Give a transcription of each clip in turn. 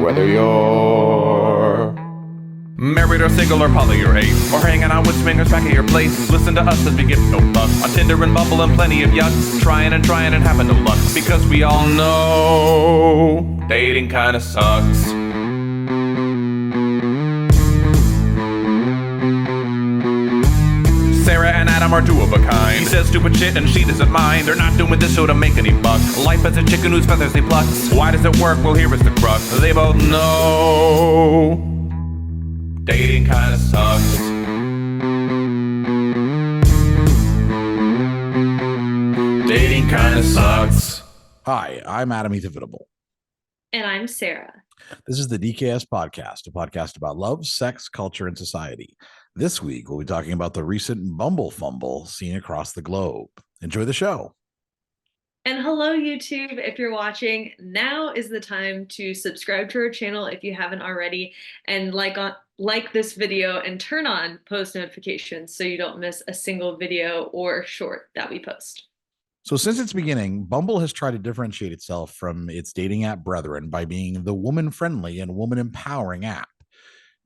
Whether you're married or single or poly or ace, or hanging out with swingers back at your place, listen to us as we give no fuck on Tinder and Bumble and plenty of yucks, trying and having no luck, because we all know dating kinda sucks. Sarah and Adam are two of a kind. He says stupid shit and she doesn't mind. They're not doing this show to make any buck. Life as a chicken whose feathers they pluck. Why does it work? Well, here is the crux. They both know dating kinda sucks. Dating kinda sucks. Hi, I'm Adam Heath Avitable. And I'm Sarah. This is the DKS Podcast, a podcast about love, sex, culture, and society. This week, we'll be talking about the recent Bumble Fumble seen across the globe. Enjoy the show. And hello, YouTube. If you're watching, now is the time to subscribe to our channel if you haven't already, and like this video and turn on post notifications so you don't miss a single video or short that we post. So since its beginning, Bumble has tried to differentiate itself from its dating app brethren by being the woman-friendly and woman-empowering app.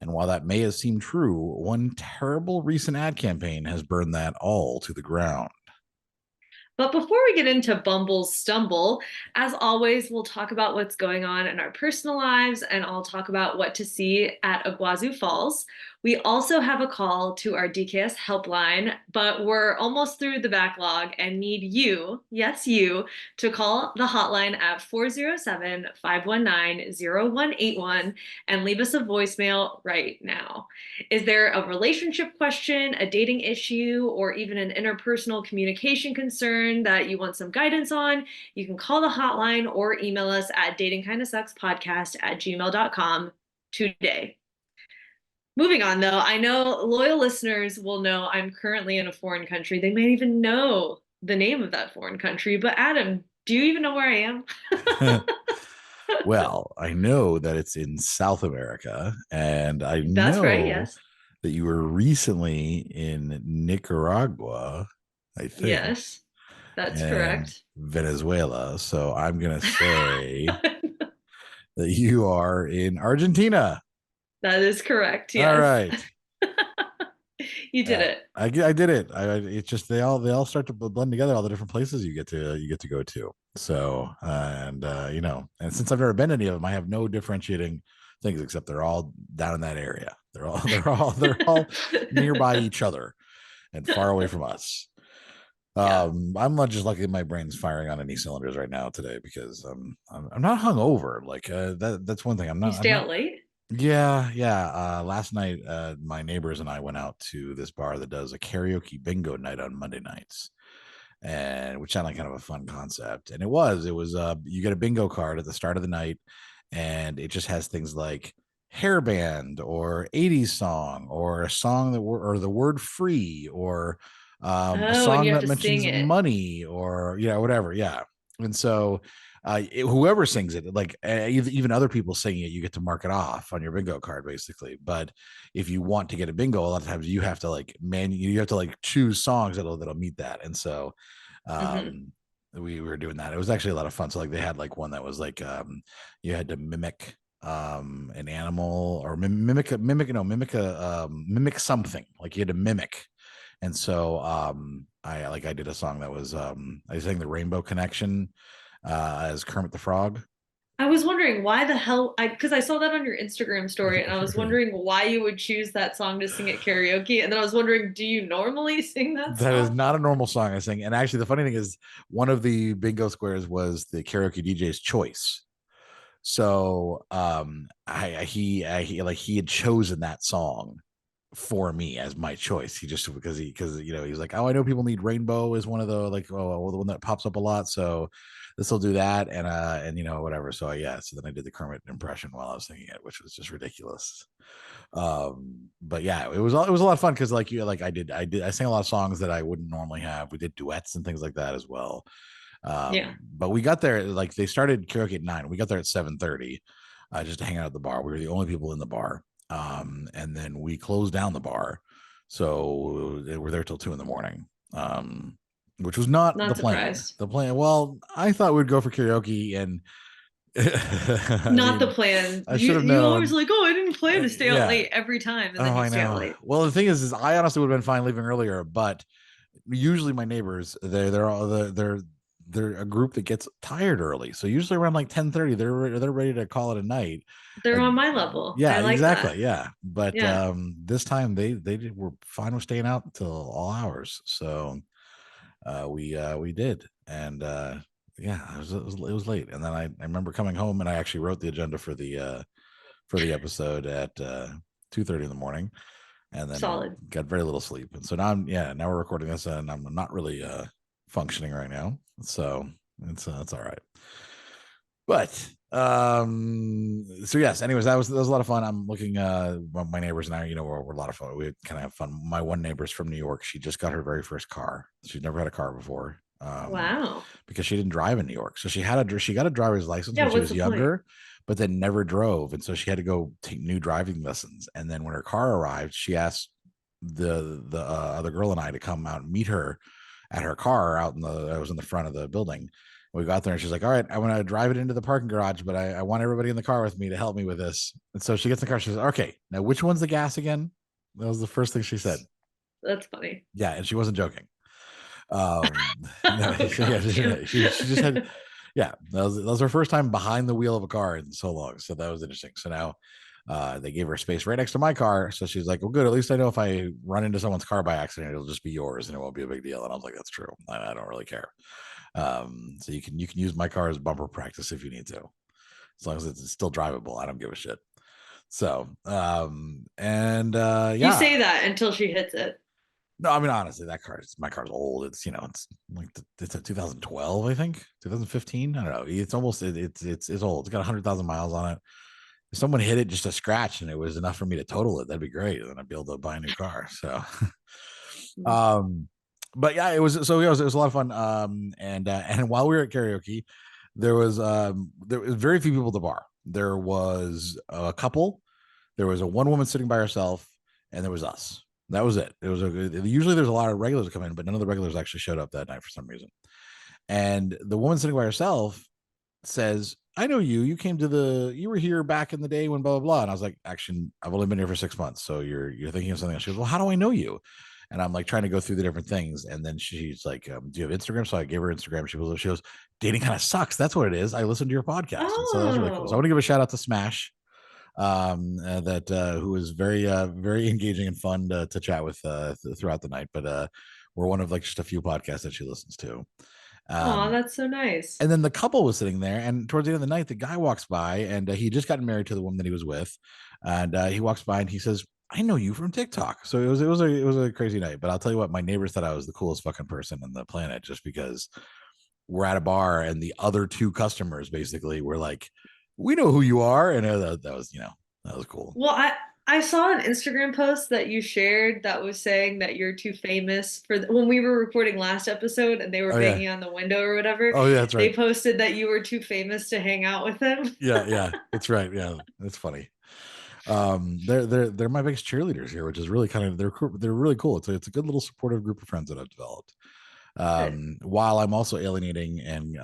And while that may have seemed true, one terrible recent ad campaign has burned that all to the ground. But before we get into Bumble's stumble, as always, we'll talk about what's going on in our personal lives, and I'll talk about what to see at Iguazu Falls. We also have a call to our DKS helpline, but we're almost through the backlog and need you, yes, you, to call the hotline at 407-519-0181 and leave us a voicemail right now. Is there a relationship question, a dating issue, or even an interpersonal communication concern that you want some guidance on? You can call the hotline or email us at datingkindasuckspodcast@gmail.com today. Moving on, though, I know loyal listeners will know I'm currently in a foreign country. They may even know the name of that foreign country. But Adam, do you even know where I am? Well, I know that it's in South America, and I That's know right, yes. that you were recently in Nicaragua, I think. Yes, that's correct. Venezuela. So I'm going to say that you are in Argentina. That is correct. Yes. All right. You did it. I did it. It's just they all start to blend together, all the different places you get to go to. So and since I've never been to any of them, I have no differentiating things except they're all down in that area. They're all nearby each other and far away from us. I'm not just lucky my brain's firing on any cylinders right now today because I'm not hungover. Like that's one thing. You stay out late? Yeah. Last night, my neighbors and I went out to this bar that does a karaoke bingo night on Monday nights, and which sounded like kind of a fun concept. And it was you get a bingo card at the start of the night, and it just has things like hairband or 80s song or a song or the word free or a song that mentions money or whatever. Yeah. And so whoever sings it, like even other people singing it, you get to mark it off on your bingo card basically. But if you want to get a bingo, a lot of times you have to choose songs that'll meet that. And so we were doing that. It was actually a lot of fun. So like they had like one that was like you had to mimic an animal or mimic something. Like you had to mimic. And so I did a song that was I sang the Rainbow Connection as Kermit the Frog. I was wondering why the hell, because I saw that on your Instagram story, and I was wondering why you would choose that song to sing at karaoke. And then I was wondering, do you normally sing that song? That is not a normal song I sing. And actually, the funny thing is, one of the bingo squares was the karaoke DJ's choice. So he had chosen that song for me as my choice. He just because he's like, oh, I know people need Rainbow is one of the the one that pops up a lot. So this will do that and whatever. So so then I did the Kermit impression while I was singing it, which was just ridiculous. But yeah, it was a lot of fun because I sang a lot of songs that I wouldn't normally have. We did duets and things like that as well. But we got there they started karaoke at 9:00. We got there at 7:30 just to hang out at the bar. We were the only people in the bar. And then we closed down the bar, so they were there till 2 a.m. Which was not the plan. surprised. The plan. Well, I thought we'd go for karaoke and Not the plan. I should have You known. always like, oh, I didn't plan to stay out Yeah. late every time, and then you I stay out know. late. Well, the thing is I honestly would have been fine leaving earlier, but usually my neighbors, they're a group that gets tired early. So usually around like 10:30, they're ready to call it a night. They're on my level. Yeah, I like exactly. that. Yeah. But Yeah. this time they were fine with staying out until all hours. So we did. And yeah, it was late. And then I remember coming home and I actually wrote the agenda for the episode at 2:30 in the morning, and then Solid. got very little sleep. And so now now we're recording this and I'm not really functioning right now. So it's all right. But so yes, anyways, that was a lot of fun. I'm looking my neighbors and I, we're a lot of fun. We kind of have fun. My one neighbor's from New York. She just got her very first car. She'd never had a car before. Wow. Because she didn't drive in New York. So she got a driver's license when she what's was the point? younger, but then never drove. And so she had to go take new driving lessons. And then when her car arrived, she asked the other girl and I to come out and meet her at her car I was in the front of the building. We got there and she's like, all right, I want to drive it into the parking garage, but I want everybody in the car with me to help me with this. And so she gets in the car. She says, okay, now which one's the gas again? That was the first thing she said. That's funny. Yeah. And she wasn't joking. No, she just had, yeah, that was her first time behind the wheel of a car in so long. So that was interesting. So now they gave her space right next to my car. So she's like, well, good. At least I know if I run into someone's car by accident, it'll just be yours and it won't be a big deal. And I was like, that's true. I don't really care. So you can use my car as bumper practice if you need to, as long as it's still drivable. I don't give a shit. So, yeah. You say that until she hits it. No, I mean, honestly, my car's old. It's, it's like it's a 2012, I think 2015. I don't know. It's almost, it's old. It's got 100,000 miles on it. If someone hit it just a scratch and it was enough for me to total it, that'd be great. And then I'd be able to buy a new car. So, but yeah, it was a lot of fun. And while we were at karaoke, there was very few people at the bar. There was a couple, there was a one woman sitting by herself, and there was us. That was it. Usually there's a lot of regulars that come in, but none of the regulars actually showed up that night for some reason. And the woman sitting by herself says, I know you. You were here back in the day when blah, blah, blah. And I was like, actually, I've only been here for 6 months. So you're thinking of something else. She goes, well, how do I know you? And I'm like trying to go through the different things. And then she's like, do you have Instagram? So I gave her Instagram. She goes, dating kind of sucks. That's what it is. I listened to your podcast. And so that was really cool. So I want to give a shout out to Smash. Who was very very engaging and fun to chat with throughout the night, but we're one of like just a few podcasts that she listens to. Oh, that's so nice. And then the couple was sitting there, and towards the end of the night the guy walks by, and he just gotten married to the woman that he was with, and he walks by and he says, I know you from TikTok. So it was a crazy night. But I'll tell you what, my neighbors thought I was the coolest fucking person on the planet, just because we're at a bar and the other two customers basically were like, we know who you are. And that was cool. Well, I saw an Instagram post that you shared that was saying that you're too famous for when we were recording last episode and they were banging on the window or whatever. Oh yeah, that's right. They posted that you were too famous to hang out with him. Yeah, that's right. Yeah, that's funny. They're my biggest cheerleaders here, which is really they're really cool. It's a good little supportive group of friends that I've developed. While I'm also alienating and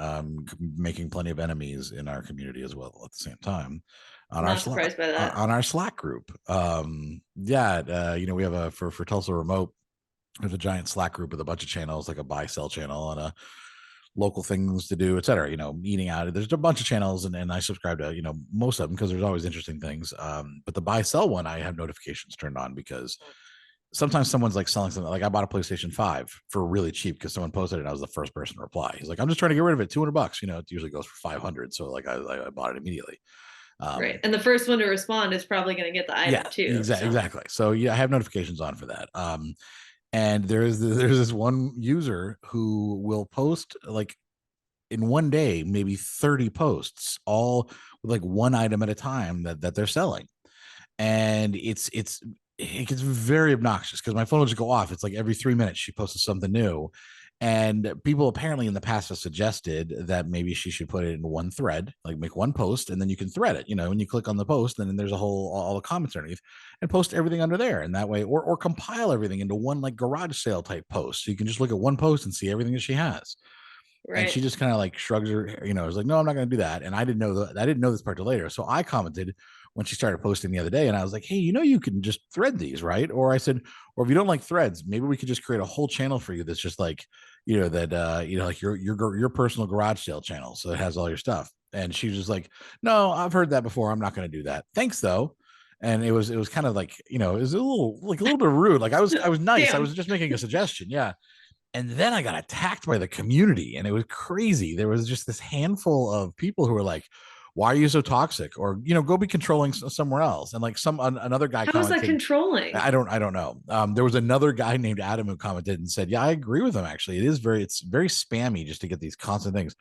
making plenty of enemies in our community as well at the same time. On our Slack group. We have for Tulsa Remote, there's a giant Slack group with a bunch of channels, like a buy sell channel and a local things to do, etc. Eating out. There's a bunch of channels, and I subscribe to most of them because there's always interesting things. But the buy sell one, I have notifications turned on because sometimes someone's like selling something. Like I bought a PlayStation 5 for really cheap because someone posted it and I was the first person to reply. He's like, I'm just trying to get rid of it, $200. It usually goes for 500. So like I bought it immediately. Right. And the first one to respond is probably going to get the item too. Exactly. So yeah, I have notifications on for that. And there's this one user who will post like in one day, maybe 30 posts, all with like one item at a time that they're selling. And it gets very obnoxious because my phone will just go off. It's like every 3 minutes she posts something new. And people apparently in the past have suggested that maybe she should put it in one thread, like make one post, and then you can thread it. When you click on the post, and then there's all the comments underneath, and post everything under there. And that way, or compile everything into one like garage sale type post, so you can just look at one post and see everything that she has. And she just kind of like shrugs her, was like, no, I'm not going to do that. And I didn't know this part till later. So I commented when she started posting the other day, and I was like, hey, you can just thread these, right? Or I said, or if you don't like threads, maybe we could just create a whole channel for you that's just like, like your personal garage sale channel. So it has all your stuff. And she's just like, no, I've heard that before. I'm not going to do that. Thanks though. And it was kind of like, it was a little bit rude. Like I was nice. Damn. I was just making a suggestion. Yeah. And then I got attacked by the community, and it was crazy. There was just this handful of people who were like, why are you so toxic? Or, go be controlling somewhere else. And like another guy How is that commented, controlling? I don't know. There was another guy named Adam who commented and said, yeah, I agree with him. Actually, it's very spammy just to get these constant things.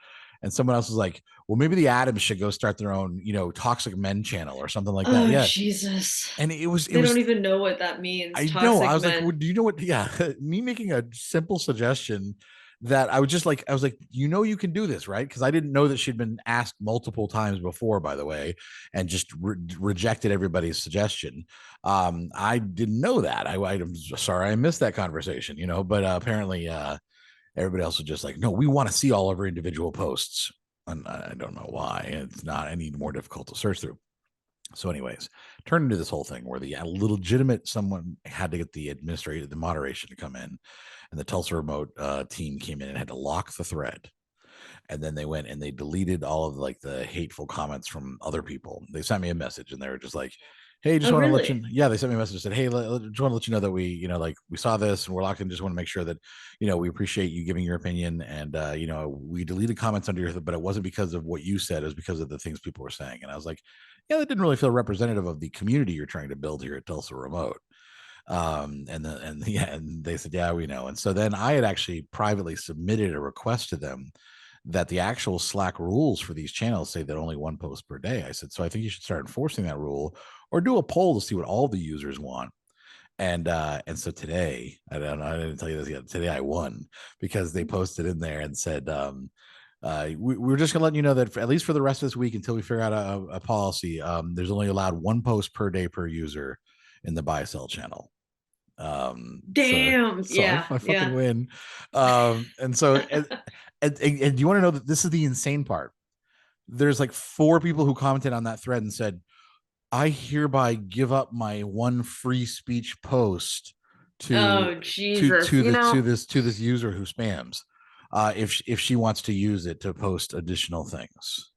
And someone else was like, well, maybe the Adams should go start their own, toxic men channel or something like that. Yeah. Jesus. And they don't even know what that means. I know. I was like, well, do you know what? Yeah. Me making a simple suggestion that I was like, you can do this, right? Because I didn't know that she'd been asked multiple times before, by the way, and just rejected everybody's suggestion. I didn't know that. I'm sorry I missed that conversation, but apparently everybody else was just like, no, we want to see all of her individual posts. And I don't know why. It's not any more difficult to search through. So anyways, turned into this whole thing where the legitimate someone had to get the moderation to come in, and the Tulsa remote team came in and had to lock the thread. And then they went and they deleted all of like the hateful comments from other people. They sent me a message and they were just like, hey, just want to let you, yeah, they sent me a message and said, hey, just want to let you know that we, we saw this and we're locked in. Just want to make sure that, we appreciate you giving your opinion. And, we deleted comments under your, but it wasn't because of what you said. It was because of the things people were saying. And I was like, yeah, that didn't really feel representative of the community you're trying to build here at Tulsa Remote. And they said, yeah, we know. And so then I had actually privately submitted a request to them that the actual Slack rules for these channels say that only one post per day. I said, so I think you should start enforcing that rule or do a poll to see what all the users want. And so today, I didn't tell you this yet. Today I won because they posted in there and said, we're just gonna let you know that at least for the rest of this week until we figure out a policy, there's only allowed one post per day per user in the buy sell channel. Damn. So I fucking win. And so and do you want to know that this is the insane part? There's like 4 people who commented on that thread and said, I hereby give up my one free speech post to this user who spams. If she wants to use it to post additional things.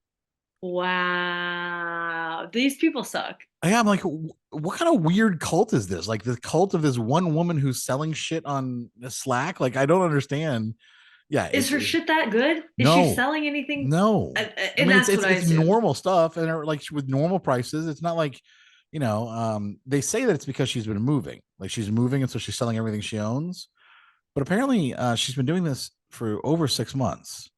Wow. These people suck. Yeah, I'm like, what kind of weird cult is this? Like the cult of this one woman who's selling shit on Slack? Like, I don't understand. Yeah. Is her shit that good? Is she selling anything? No. I mean, it's normal stuff. And like with normal prices, it's not like, they say that it's because she's been moving. Like she's moving. And so she's selling everything she owns. But apparently she's been doing this for over 6 months.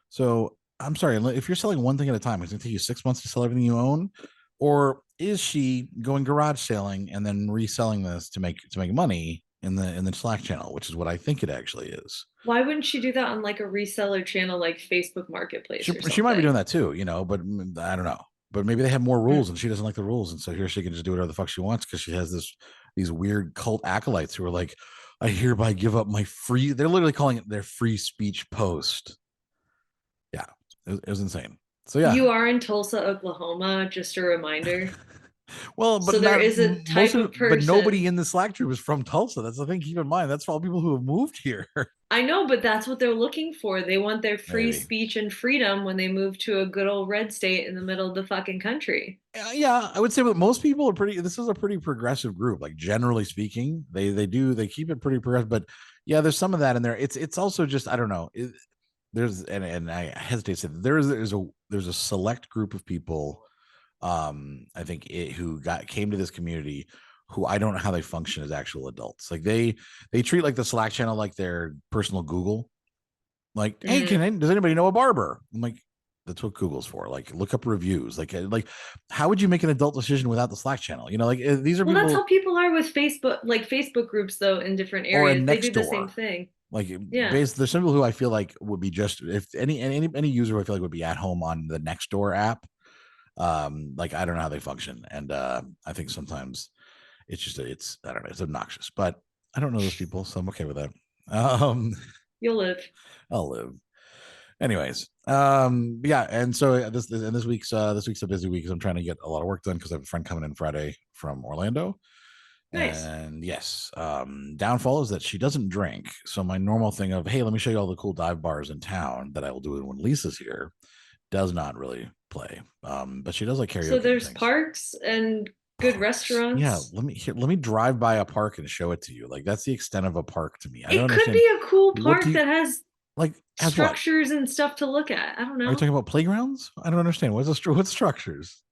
So I'm sorry, if you're selling one thing at a time, it's going to take you 6 months to sell everything you own. Or is she going garage selling and then reselling this to make money in the Slack channel, which is what I think it actually is. Why wouldn't she do that on like a reseller channel like Facebook Marketplace? She might be doing that too, but I don't know. But maybe they have more rules and she doesn't like the rules. And so here she can just do whatever the fuck she wants because she has these weird cult acolytes who are like, I hereby give up my free, they're literally calling it their free speech post. Yeah, it was insane. So yeah. You are in Tulsa, Oklahoma, just a reminder. Well, but so there is a type of person. But nobody in the Slack group is from Tulsa. That's the thing. Keep in mind, that's for all people who have moved here. I know, but that's what they're looking for. They want their free speech and freedom when they move to a good old red state in the middle of the fucking country. Yeah, I would say that most people are this is a pretty progressive group. Like generally speaking, they keep it pretty progressive. But yeah, there's some of that in there. It's also just, I don't know. There's and I hesitate to say there's a select group of people. I think who came to this community who I don't know how they function as actual adults. Like they treat like the Slack channel like their personal Google. Like, hey, does anybody know a barber? I'm like, that's what Google's for. Like, look up reviews. Like how would you make an adult decision without the Slack channel? Like these are people. That's how people are with Facebook, like Facebook groups though in different areas. They do the same thing. Like, there's some people who I feel like would be just if any user who I feel like would be at home on the Nextdoor app. Like I don't know how they function, and I think sometimes it's just I don't know, it's obnoxious, but I don't know those people, so I'm okay with that. You'll live. I'll live. Anyways, yeah, and so this week's a busy week because I'm trying to get a lot of work done because I have a friend coming in Friday from Orlando. Nice. And yes, downfall is that she doesn't drink. So my normal thing of, hey, let me show you all the cool dive bars in town that I will do when Lisa's here does not really play. But she does like So karaoke and there's things. parks and good Parks. Yeah, restaurants. let me drive by a park and show it to you. Like that's the extent of a park to me. I don't It could understand. be a cool What do park you that has like as what? structures and stuff to look at. I don't Are you know. talking about playgrounds? I don't understand. What structures?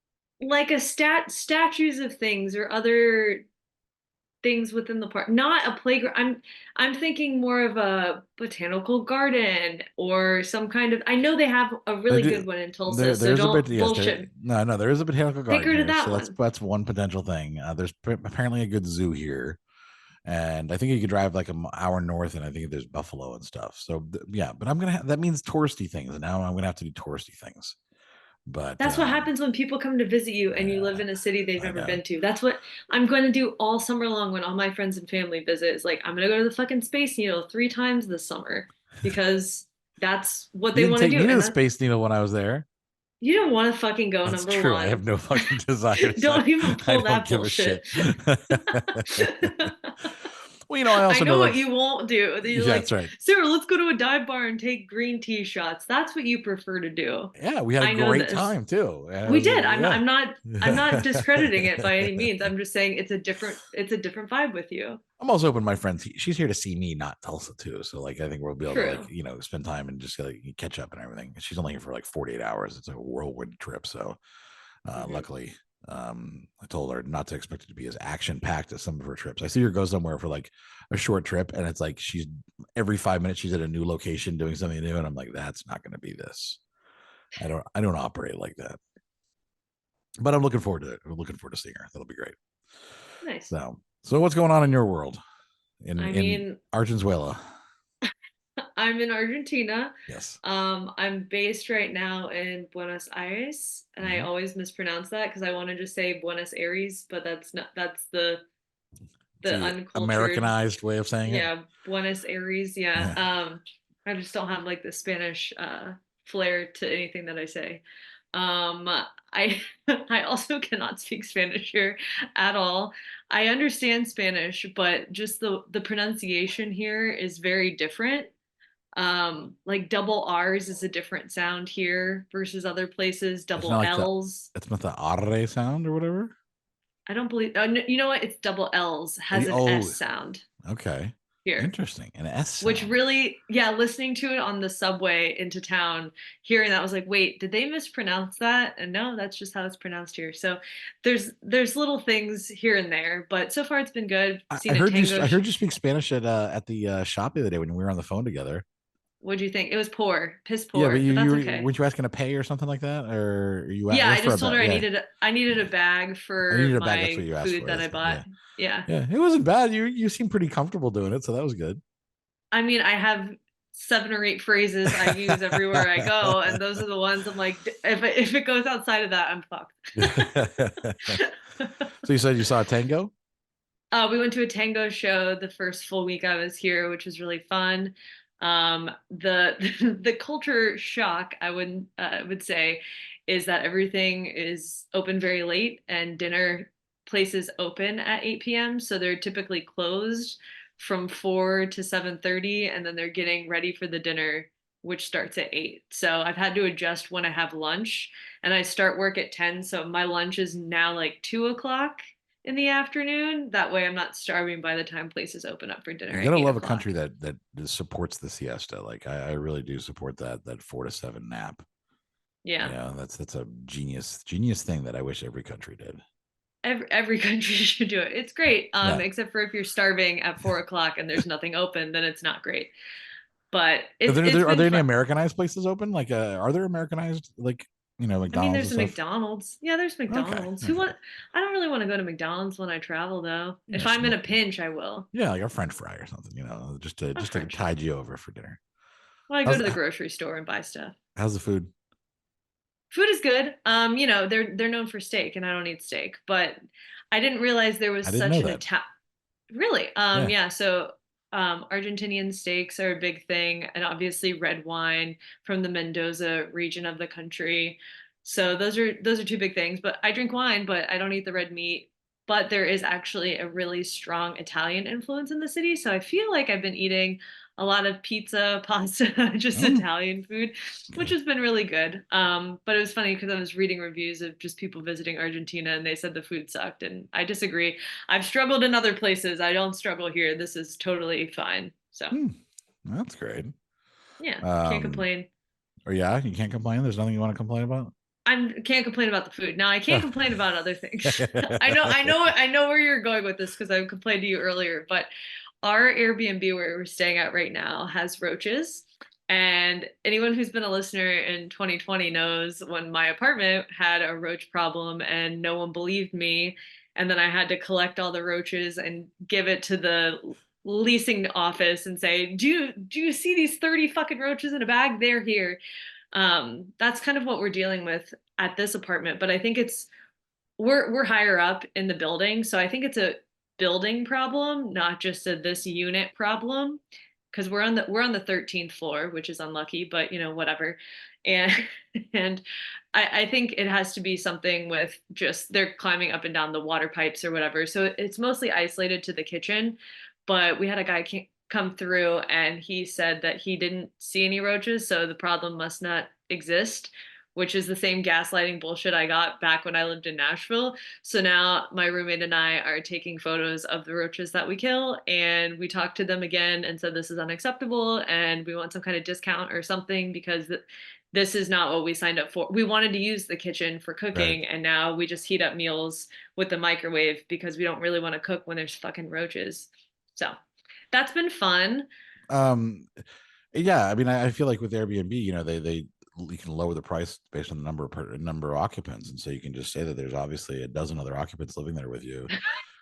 Like a statues of things or other things within the park, not a playground. I'm thinking more of a botanical garden or some kind of. I know they have a They really do. good one in Tulsa, so There's a bit. don't Yes, there. bullshit. No, there is a botanical Take garden her to here, so that one. that's one potential thing. There's apparently a good zoo here, and I think you could drive like an hour north, and I think there's buffalo and stuff. So yeah, but that means touristy things, and now I'm gonna have to do touristy things. But That's what happens when people come to visit you and you live yeah, in a city they've I never know. been to. That's what I'm going to do all summer long when all my friends and family visit. Is like, I'm going to go to the fucking Space Needle 3 times this summer because that's what You they didn't want to take do. me to And the that Space Needle when I was there. you don't want to fucking go, That's number true. I have one. no fucking desire. Don't even I pull don't that give a bullshit. shit. Well, I I also know know what like you won't do. You're yeah, that's like, right. Sarah, let's go to a dive bar and take green tea shots. That's what you prefer to do. Yeah, we had a I know great this. time too. We did. Yeah. I'm not discrediting it by any means. I'm just saying it's a different vibe with you. I'm also hoping my friend, she's here to see me, not Tulsa too. So like, I think we'll be able to like, True. spend time and just like catch up and everything. She's only here for like 48 hours. It's a whirlwind trip. So Hmm. luckily, I told her not to expect it to be as action packed as some of her trips. I see her go somewhere for like a short trip and it's like she's every 5 minutes she's at a new location doing something new. And I'm like, that's not going to be this. I don't operate like that. But I'm looking forward to it. I'm looking forward to seeing her. That'll be great. Nice. So what's going on in your world? I In mean, Argenzuela? I'm in Argentina. Yes. I'm based right now in Buenos Aires, and I Mm-hmm. always mispronounce that because I want to just say Buenos Aires, but that's the The uncultured, Americanized way of saying it. yeah, Buenos Aires, yeah. Yeah. I just don't have like the Spanish flair to anything that I say. I I also cannot speak Spanish here at all. I understand Spanish, but just the pronunciation here is very different. Like double R's is a different sound here versus other places. It's not Double like L's. it's not the arre sound or whatever. I don't believe. Oh, no, you know what? It's double L's. Has an Oh, S sound okay. here. Interesting. An S Which sound. really, yeah, listening to it on the subway into town, hearing that was like, wait, did they mispronounce that? And no, that's just how it's pronounced here. So there's little things here and there, but so far it's been good. I Seen a heard you. tango. I heard you speak Spanish at the shop the other day when we were on the phone together. What'd you think? It was poor, piss Yeah, but poor, but that's you okay. weren't you asking to pay or something like that, or you Yeah, I asked for a just told bet? her Yeah, I needed a yeah. bag I needed for a bag. That's what my you asked food for. that I That's good. bought. Yeah, Yeah. yeah. It wasn't bad. You seemed pretty comfortable doing it, so that was good. I mean, I have 7 or 8 phrases I use everywhere I go, and those are the ones I'm like, if it goes outside of that, I'm fucked. So you said you saw a tango? We went to a tango show the first full week I was here, which was really fun. The the culture shock I would say is that everything is open very late and dinner places open at 8 p.m. So they're typically closed from 4 to 7:30, and then they're getting ready for the dinner, which starts at 8. So I've had to adjust when I have lunch, and I start work at 10. So my lunch is now like 2 o'clock in the afternoon. That way I'm not starving by the time places open up for dinner You at gotta eight love a o'clock. country that supports the siesta. Like I really do support that 4 to 7 nap. Yeah. Yeah, that's a genius thing that I wish every country did. Every country should do it. It's great. Yeah. Except for if you're starving at 4 o'clock and there's nothing open, then it's not great. But Are it's are been there any fun. Americanized places open? Like, are there Americanized like I mean, McDonald's and there's a stuff? McDonald's. Yeah, there's Okay, McDonald's. okay. I don't really want to go to McDonald's when I travel though. Yeah, If I'm in some, a pinch, I will. yeah, like a French fry or something. A Just to French fry. tide you over for dinner. Well, I go How's to the grocery store and buy stuff. how's the food? Food is good. They're known for steak, and I don't eat steak, but I didn't realize there was I didn't such know an that. Italian. Really? Yeah. Yeah. So Argentinian steaks are a big thing, and obviously red wine from the Mendoza region of the country. So those are two big things. But I drink wine, but I don't eat the red meat. But there is actually a really strong Italian influence in the city. So I feel like I've been eating a lot of pizza, pasta, just Italian food, which has been really good. But it was funny because I was reading reviews of just people visiting Argentina and they said the food sucked. And I disagree. I've struggled in other places. I don't struggle here. This is totally fine. So That's great. Yeah, can't complain. Or yeah, you can't complain. There's nothing you want to complain about. Can't complain about the food. Now I can't complain about other things. I know where you're going with this because I complained to you earlier, but our Airbnb where we're staying at right now has roaches. And anyone who's been a listener in 2020 knows when my apartment had a roach problem and no one believed me. And then I had to collect all the roaches and give it to the leasing office and say, do you see these 30 fucking roaches in a bag? They're here. That's kind of what we're dealing with at this apartment, but I think we're higher up in the building, so I think it's a building problem, not just this unit problem, because we're on the 13th floor, which is unlucky, but whatever. And and I think it has to be something with just they're climbing up and down the water pipes or whatever. So it's mostly isolated to the kitchen, but we had a guy come through and he said that he didn't see any roaches, so the problem must not exist, which is the same gaslighting bullshit I got back when I lived in Nashville. So now my roommate and I are taking photos of the roaches that we kill, and we talked to them again and said this is unacceptable and we want some kind of discount or something because this is not what we signed up for. We wanted to use the kitchen for cooking, right, and now we just heat up meals with the microwave because we don't really want to cook when there's fucking roaches. So that's been fun. Yeah, I mean, I feel like with Airbnb, they you can lower the price based on the number of occupants, and so you can just say that there's obviously a dozen other occupants living there with you.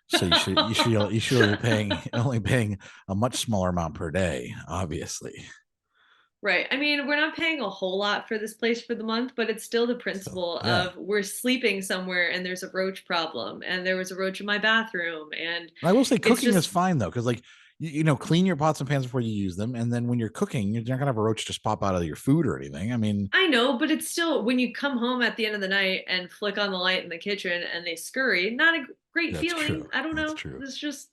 So you should be only paying a much smaller amount per day, obviously. Right. I mean, we're not paying a whole lot for this place for the month, but it's still the principle of we're sleeping somewhere and there's a roach problem, and there was a roach in my bathroom. And I will say cooking is fine though, because like clean your pots and pans before you use them, and then when you're cooking, you're not gonna have a roach just pop out of your food or anything. I mean, I know, but it's still when you come home at the end of the night and flick on the light in the kitchen and they scurry, not a great feeling. True. I don't know. True. It's just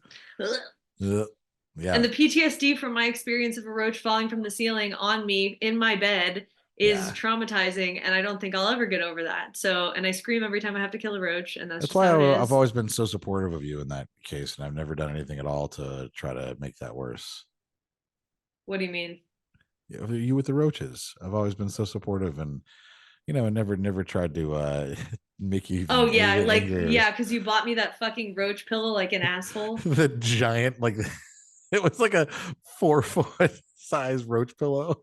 yeah. And the PTSD from my experience of a roach falling from the ceiling on me in my bed is traumatizing, and I don't think I'll ever get over that. So, and I scream every time I have to kill a roach, and that's why I've always been so supportive of you in that case, and I've never done anything at all to try to make that worse. What do you mean? You with the roaches. I've always been so supportive, and never tried to make you. Oh yeah, because you bought me that fucking roach pillow like an asshole. The giant, like it was like a 4-foot size roach pillow.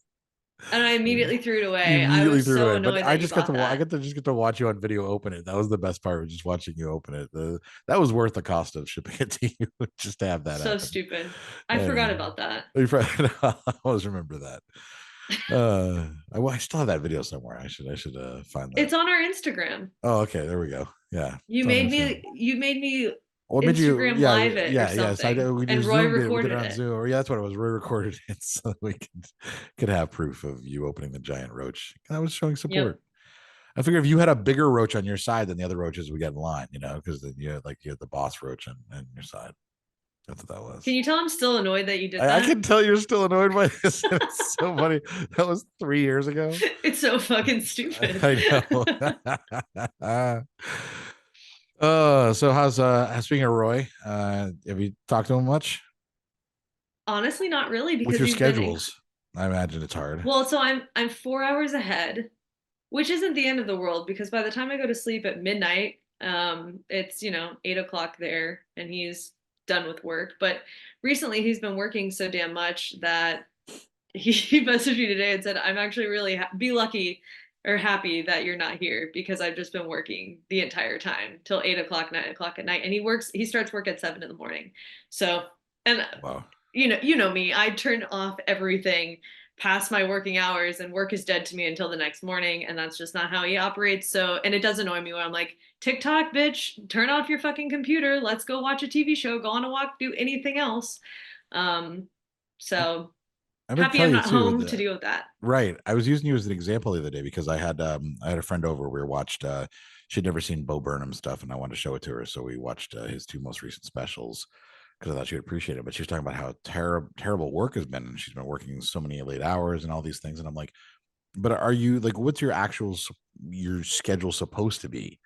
And I immediately threw it away. I was so annoyed that I just got to watch you on video open it. That was the best part, was just watching you open it. That was worth the cost of shipping it to you just to have that. So happen. Stupid. I forgot about that. I always remember that. I still have that video somewhere. I should find that. It's on our Instagram. Oh, okay. There we go. Yeah. You made me Instagram live it or something. And Roy recorded it on Zoom. Or that's what it was. Roy recorded it so that we could have proof of you opening the giant roach. I was showing support. Yep. I figure if you had a bigger roach on your side than the other roaches we got in line, because then you had the boss roach on your side. That's what that was. Can you tell I'm still annoyed that you did that? I can tell you're still annoyed by this. It's so funny. That was 3 years ago. It's so fucking stupid. I know. So how's speaking of Roy, have you talked to him much? Honestly, not really, because with your schedules. I imagine it's hard. Well, so I'm 4 hours ahead, which isn't the end of the world, because by the time I go to sleep at midnight, it's 8:00 there, and he's done with work. But recently he's been working so damn much that he messaged me today and said, I'm actually really be lucky or happy that you're not here, because I've just been working the entire time till 8:00, 9:00 at night. And he starts work at 7 a.m. So, and wow. You know me, I turn off everything past my working hours, and work is dead to me until the next morning. And that's just not how he operates. So, and it does annoy me when I'm like, TikTok, bitch, turn off your fucking computer. Let's go watch a TV show, go on a walk, do anything else. So I'm gonna happy tell I'm you not too. home to deal with that. Right. I was using you as an example the other day because I had a friend over. We watched. She'd never seen Bo Burnham stuff, and I wanted to show it to her. So we watched his two most recent specials because I thought she would appreciate it. But she was talking about how terrible work has been, and she's been working so many late hours and all these things. And I'm like, but are you like, what's your your schedule supposed to be?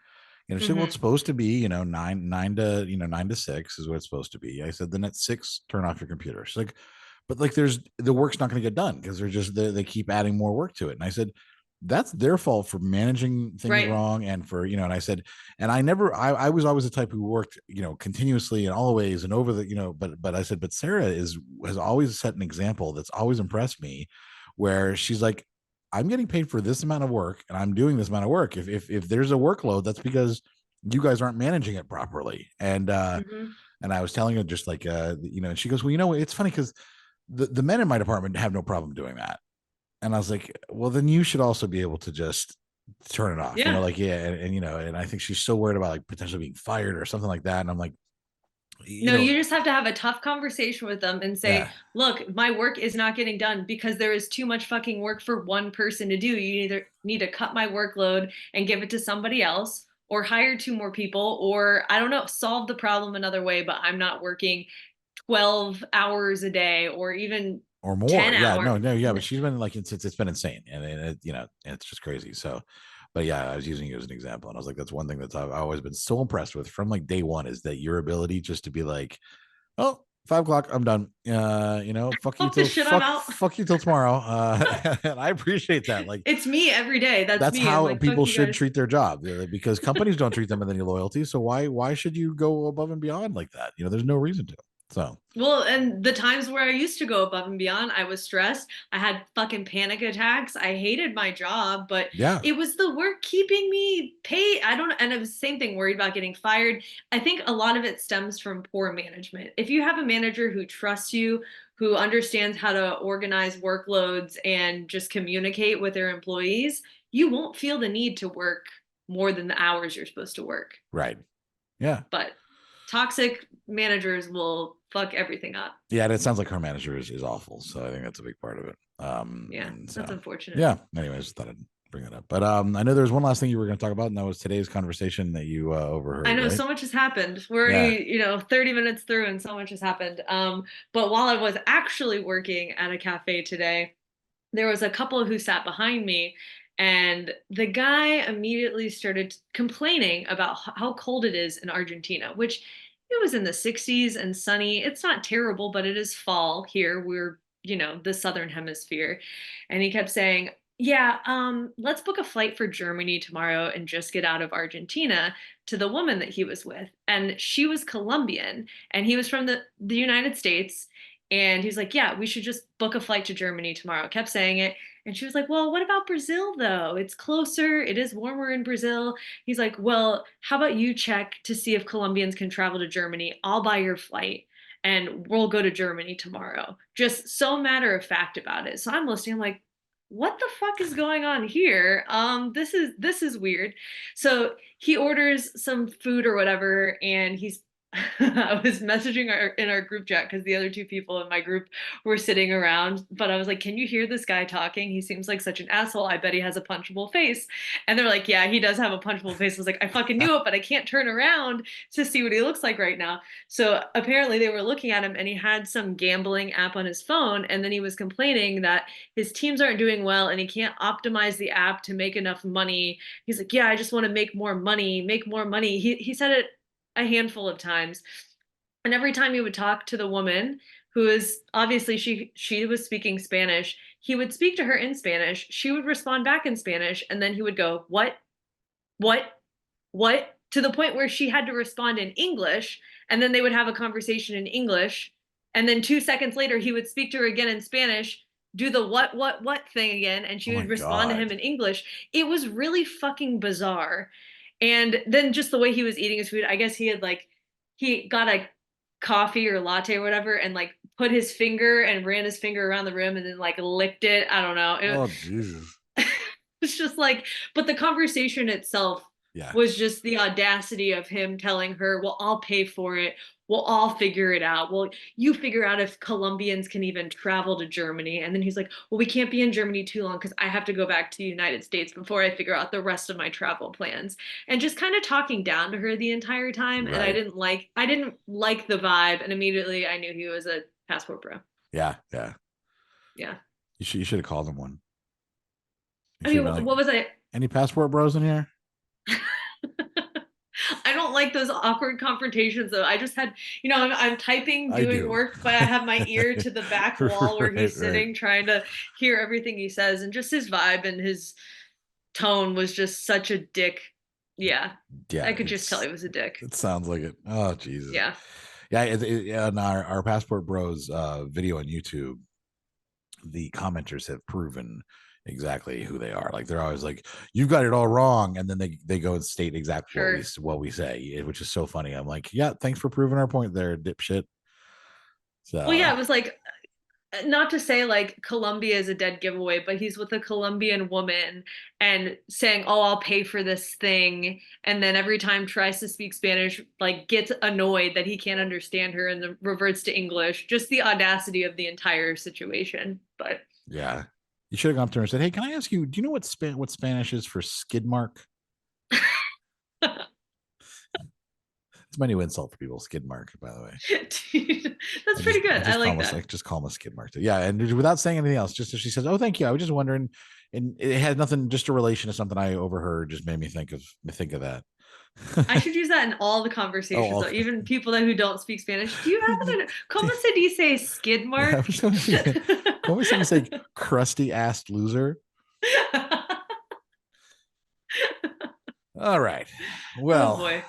You know, she said, well, it's supposed to be, you know, nine to 9 to 6 is what it's supposed to be. I said, then at 6, turn off your computer. She's like, but like, the work's not going to get done because they keep adding more work to it. And I said, that's their fault for managing things wrong. And for, and I said, and I was always the type who worked, continuously and always and over the, but I said, but Sarah has always set an example that's always impressed me where she's like, I'm getting paid for this amount of work and I'm doing this amount of work. If there's a workload, that's because you guys aren't managing it properly. And I was telling her just like, and she goes, well, it's funny because the men in my department have no problem doing that. And I was like, well, then you should also be able to just turn it off, and I think she's so worried about like potentially being fired or something like that. And I'm like, you just have to have a tough conversation with them and say, look, my work is not getting done because there is too much fucking work for one person to do. You either need to cut my workload and give it to somebody else or hire 2 more people, or I don't know, solve the problem another way, but I'm not working 12 hours a day or even or more. 10 hours. But she's been like, it's been insane. And it's just crazy. So, but yeah, I was using you as an example. And I was like, that's one thing I've always been so impressed with from like day one is that your ability just to be like, oh, 5 o'clock, I'm done. Fuck you till tomorrow. And I appreciate that. Like, it's me every day. That's me. How like, people should treat their job because companies don't treat them with any loyalty. So why should you go above and beyond like that? There's no reason to. So, well, and the times where I used to go above and beyond, I was stressed. I had fucking panic attacks. I hated my job, but it was the work keeping me paid. And it was the same thing, worried about getting fired. I think a lot of it stems from poor management. If you have a manager who trusts you, who understands how to organize workloads and just communicate with their employees, you won't feel the need to work more than the hours you're supposed to work. Right. Yeah. But toxic managers will fuck everything up. Yeah, and it sounds like her manager is awful. So I think that's a big part of it. That's unfortunate. Yeah. Anyways, just thought I'd bring it up. But I know there's one last thing you were going to talk about, and that was today's conversation that you overheard. I know, right? So much has happened. We're already, 30 minutes through, and so much has happened. But while I was actually working at a cafe today, there was a couple who sat behind me. And the guy immediately started complaining about how cold it is in Argentina, which it was in the 60s and sunny. It's not terrible, but it is fall here. We're, the Southern Hemisphere. And he kept saying, let's book a flight for Germany tomorrow and just get out of Argentina, to the woman that he was with. And she was Colombian and he was from the United States. And he's like, yeah, we should just book a flight to Germany tomorrow. Kept saying it. And she was like, well, what about Brazil, though? It's closer. It is warmer in Brazil. He's like, well, how about you check to see if Colombians can travel to Germany? I'll buy your flight and we'll go to Germany tomorrow. Just so matter of fact about it. So I'm listening. I'm like, what the fuck is going on here? This is weird. So he orders some food or whatever, and I was messaging in our group chat because the other 2 people in my group were sitting around, but I was like, can you hear this guy talking? He seems like such an asshole. I bet he has a punchable face. And they're like, yeah, he does have a punchable face. I was like, I fucking knew it, but I can't turn around to see what he looks like right now. So apparently they were looking at him and he had some gambling app on his phone. And then he was complaining that his teams aren't doing well and he can't optimize the app to make enough money. He's like, yeah, I just want to make more money. He said it a handful of times. And every time he would talk to the woman, who is obviously she was speaking Spanish, he would speak to her in Spanish. She would respond back in Spanish. And then he would go, what, to the point where she had to respond in English. And then they would have a conversation in English. And then 2 seconds later, he would speak to her again in Spanish, do the what thing again. And she would respond to him in English. It was really fucking bizarre. And then just the way he was eating his food, I guess he got a coffee or latte or whatever and like put his finger and ran his finger around the rim and then like licked it. I don't know. Jesus. It's just like, but the conversation itself was just the audacity of him telling her, well, I'll pay for it. we'll all figure it out. Well, you figure out if Colombians can even travel to Germany. And then he's like, well, we can't be in Germany too long because I have to go back to the United States before I figure out the rest of my travel plans. And just kind of talking down to her the entire time. And I Right. didn't like the vibe. And immediately I knew he was a passport bro. Yeah. Yeah. You should have called him one. You I should mean, have been what like, was I? any passport bros in here? I don't like those awkward confrontations though. I just had, I'm typing, I doing do. work, but I have my ear to the back wall where he's Right. sitting, trying to hear everything he says, and just his vibe and his tone was just such a dick. Yeah, Yeah. I could just tell he was a dick. It sounds like it. Oh, Jesus. Yeah. Yeah. On our passport bros video on YouTube, the commenters have proven exactly who they are. Like they're always like, "You've got it all wrong," and then they go and state exactly Sure. what we say, which is so funny. I'm like, yeah, thanks for proving our point there, dipshit. So Well, yeah, it was like, not to say like Colombia is a dead giveaway, but he's with a Colombian woman and saying, "Oh, I'll pay for this thing," and then every time tries to speak Spanish, like gets annoyed that he can't understand her and then reverts to English. Just the audacity of the entire situation. But yeah, you should have gone up to her and said, "Hey, can I ask you? Do you know what Spanish is for skid mark?" It's my new insult for people, skid mark. By the way, dude, that's pretty good. I like that. Just call him a skid mark. Yeah, and without saying anything else, just as she says, "Oh, thank you. I was just wondering," and it had nothing, just a relation to something I overheard, just made me think of that. I should use that in all the conversations, Oh, though. Even people who don't speak Spanish. Do you have it? ¿Cómo se dice skid I mark? was going to say crusty ass loser. All right. Well, oh boy.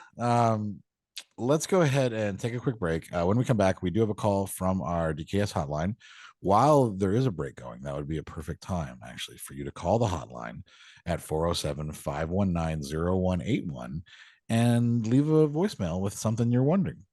Let's go ahead and take a quick break. When we come back, we do have a call from our DKS hotline. While there is a break going, that would be a perfect time, actually, for you to call the hotline at 407-519-0181 and leave a voicemail with something you're wondering.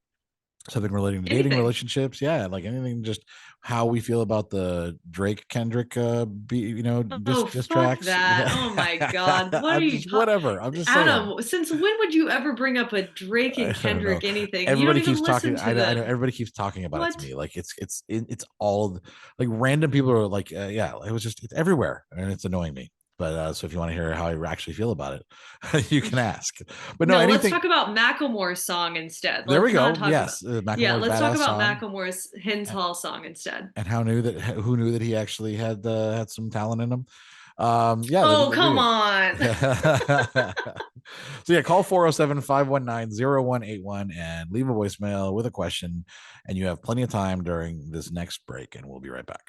Something relating to dating, relationships, like anything, just how we feel about the Drake Kendrick diss tracks. That. Oh my God. What are you whatever. I'm just Adam, saying. since when would you ever bring up a Drake and Kendrick anything? Everybody you don't keeps even listen talking. to I know everybody keeps talking about what? it to me. Like it's all like random people are like, it's everywhere, and it's annoying me. But so if you want to hear how I actually feel about it, you can ask. But no, let's talk about Macklemore's song instead. There we go. Yes, Macklemore's let's talk about song. Macklemore's Hins Hall song instead. And who knew that he actually had some talent in him? Come on. So call 407-519-0181 and leave a voicemail with a question, and you have plenty of time during this next break, and we'll be right back.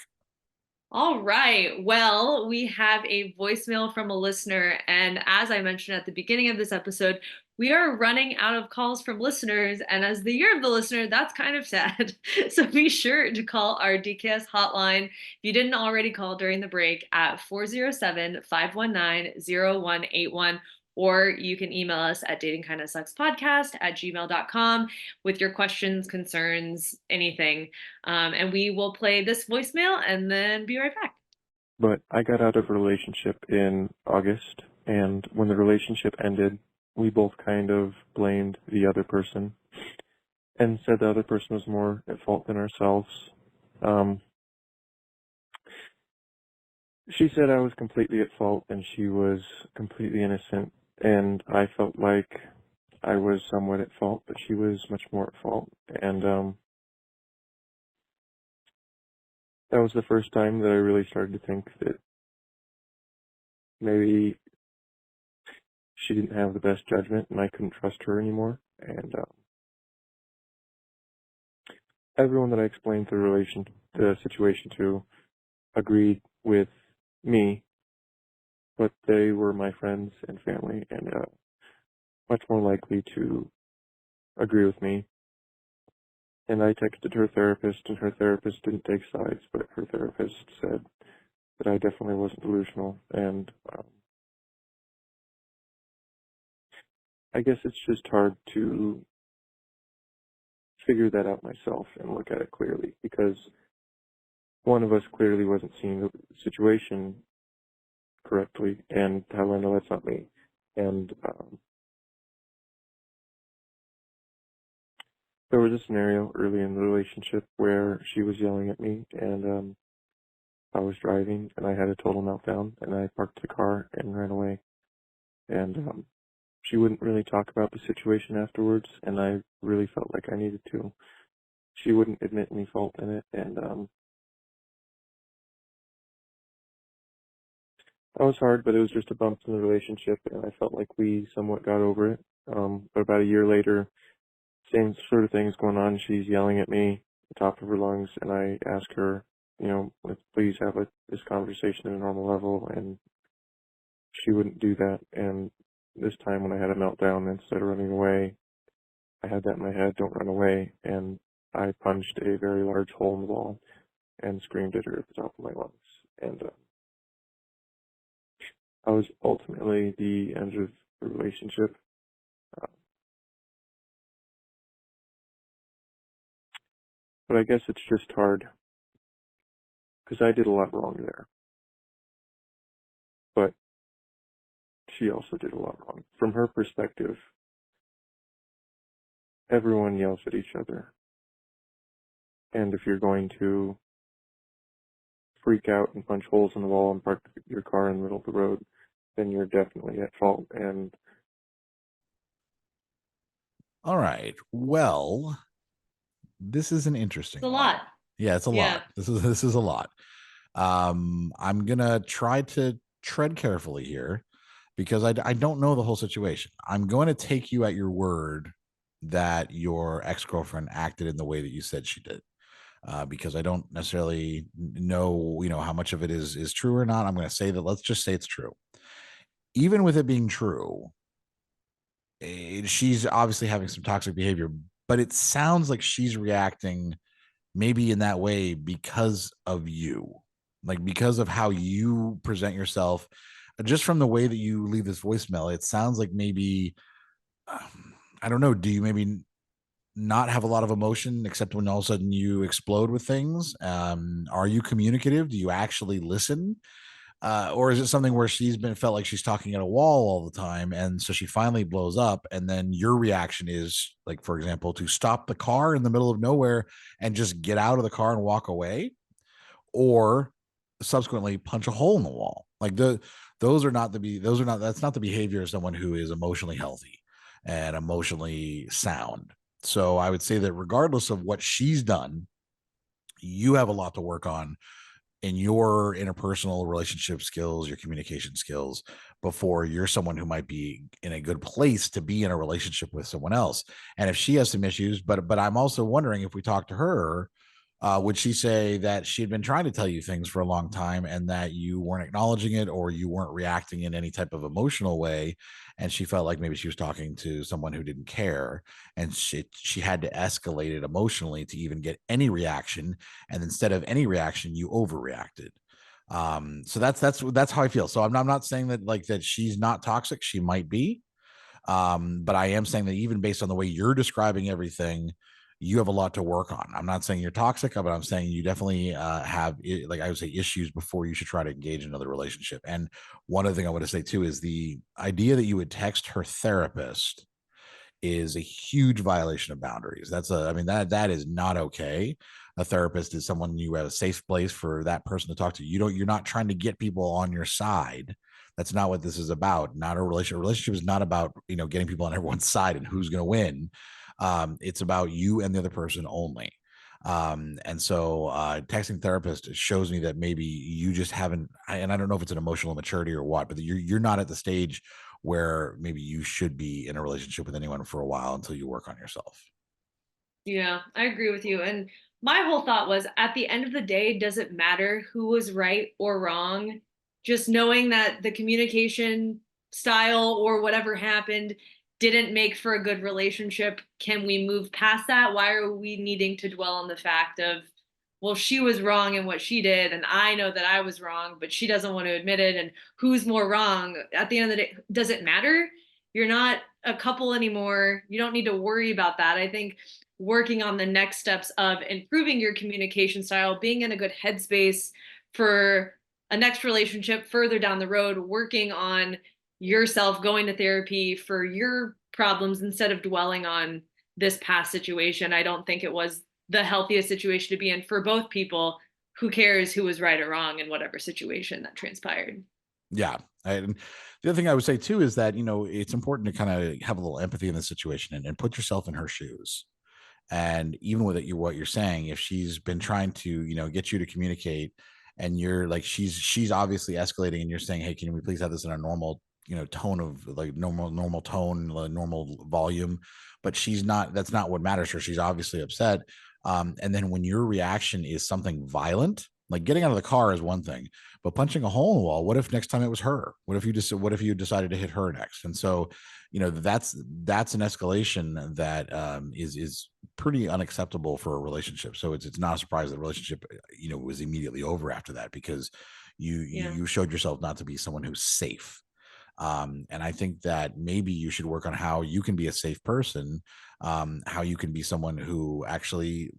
All right. Well, we have a voicemail from a listener. And as I mentioned at the beginning of this episode, we are running out of calls from listeners. And as the year of the listener, that's kind of sad. So be sure to call our DKS hotline if you didn't already call during the break at 407-519-0181. Or you can email us at datingkindofsuckspodcast@gmail.com with your questions, concerns, anything. And we will play this voicemail and then be right back. But I got out of a relationship in August, and when the relationship ended, we both kind of blamed the other person and said the other person was more at fault than ourselves. She said I was completely at fault and she was completely innocent, and I felt like I was somewhat at fault, but she was much more at fault. And that was the first time that I really started to think that maybe she didn't have the best judgment and I couldn't trust her anymore. And everyone that I explained the situation to agreed with me, but they were my friends and family and much more likely to agree with me. And I texted her therapist, and her therapist didn't take sides, but her therapist said that I definitely wasn't delusional. And I guess it's just hard to figure that out myself and look at it clearly, because one of us clearly wasn't seeing the situation correctly, and how do I know that's not me? And There was a scenario early in the relationship where she was yelling at me, and I was driving, and I had a total meltdown, and I parked the car and ran away. And she wouldn't really talk about the situation afterwards, and I really felt like I needed to. She wouldn't admit any fault in it, and that was hard, but it was just a bump in the relationship, and I felt like we somewhat got over it. But about a year later, same sort of thing is going on. She's yelling at me at the top of her lungs, and I ask her, let's please have this conversation at a normal level, and she wouldn't do that. And this time when I had a meltdown, instead of running away, I had that in my head, don't run away, and I punched a very large hole in the wall and screamed at her at the top of my lungs. And I was ultimately the end of the relationship. But I guess it's just hard because I did a lot wrong there. But she also did a lot wrong. From her perspective, everyone yells at each other. And if you're going to freak out and punch holes in the wall and park your car in the middle of the road, then you're definitely at fault. And All right. Well, this is an interesting It's a one. lot. Yeah, it's a lot. This is a lot. I'm gonna try to tread carefully here because I don't know the whole situation. I'm going to take you at your word that your ex-girlfriend acted in the way that you said she did. Because I don't necessarily know, how much of it is true or not. I'm going to say that, let's just say it's true. Even with it being true, she's obviously having some toxic behavior, but it sounds like she's reacting maybe in that way because of you, like because of how you present yourself. Just from the way that you leave this voicemail, it sounds like maybe, I don't know, do you maybe not have a lot of emotion except when all of a sudden you explode with things? Are you communicative? Do you actually listen? Or is it something where felt like she's talking at a wall all the time, and so she finally blows up, and then your reaction is, like, for example, to stop the car in the middle of nowhere and just get out of the car and walk away, or subsequently punch a hole in the wall? Like that's not the behavior of someone who is emotionally healthy and emotionally sound. So I would say that regardless of what she's done, you have a lot to work on in your interpersonal relationship skills, your communication skills, before you're someone who might be in a good place to be in a relationship with someone else. And if she has some issues, but I'm also wondering, if we talk to her, would she say that she had been trying to tell you things for a long time and that you weren't acknowledging it, or you weren't reacting in any type of emotional way, and she felt like maybe she was talking to someone who didn't care, and she had to escalate it emotionally to even get any reaction, and instead of any reaction, you overreacted? So that's how I feel. So I'm not saying that, like, that she's not toxic. She might be, but I am saying that even based on the way you're describing everything, you have a lot to work on. I'm not saying you're toxic, but I'm saying you definitely have, like I would say, issues before you should try to engage in another relationship. And one other thing I want to say too is the idea that you would text her therapist is a huge violation of boundaries. That is not okay. A therapist is someone you have a safe place for that person to talk to. You're not trying to get people on your side. That's not what this is about. Not a relationship. A relationship is not about, getting people on everyone's side and who's going to win. It's about you and the other person only. And so texting therapist shows me that maybe you just haven't, and I don't know if it's an emotional immaturity or what, but you're not at the stage where maybe you should be in a relationship with anyone for a while until you work on yourself. Yeah, I agree with you. And my whole thought was, at the end of the day, does it matter who was right or wrong? Just knowing that the communication style or whatever happened didn't make for a good relationship. Can we move past that? Why are we needing to dwell on the fact of, well, she was wrong in what she did, and I know that I was wrong, but she doesn't want to admit it, and who's more wrong? At the end of the day, does it matter? You're not a couple anymore. You don't need to worry about that. I think working on the next steps of improving your communication style, being in a good headspace for a next relationship further down the road, working on yourself, going to therapy for your problems instead of dwelling on this past situation. I don't think it was the healthiest situation to be in for both people. Who cares who was right or wrong in whatever situation that transpired? Yeah. And the other thing I would say too is that, it's important to kind of have a little empathy in the situation and put yourself in her shoes. And even with what you're saying, if she's been trying to, get you to communicate, and you're like, she's obviously escalating, and you're saying, hey, can we please have this in a normal, tone of like normal tone, normal volume, but she's not, that's not what matters to her. She's obviously upset. And then when your reaction is something violent, like getting out of the car is one thing, but punching a hole in the wall, what if next time it was her? What if you decided to hit her next? And so, that's an escalation that is pretty unacceptable for a relationship. So it's not a surprise that the relationship, was immediately over after that, because you showed yourself not to be someone who's safe. And I think that maybe you should work on how you can be a safe person, how you can be someone who actually,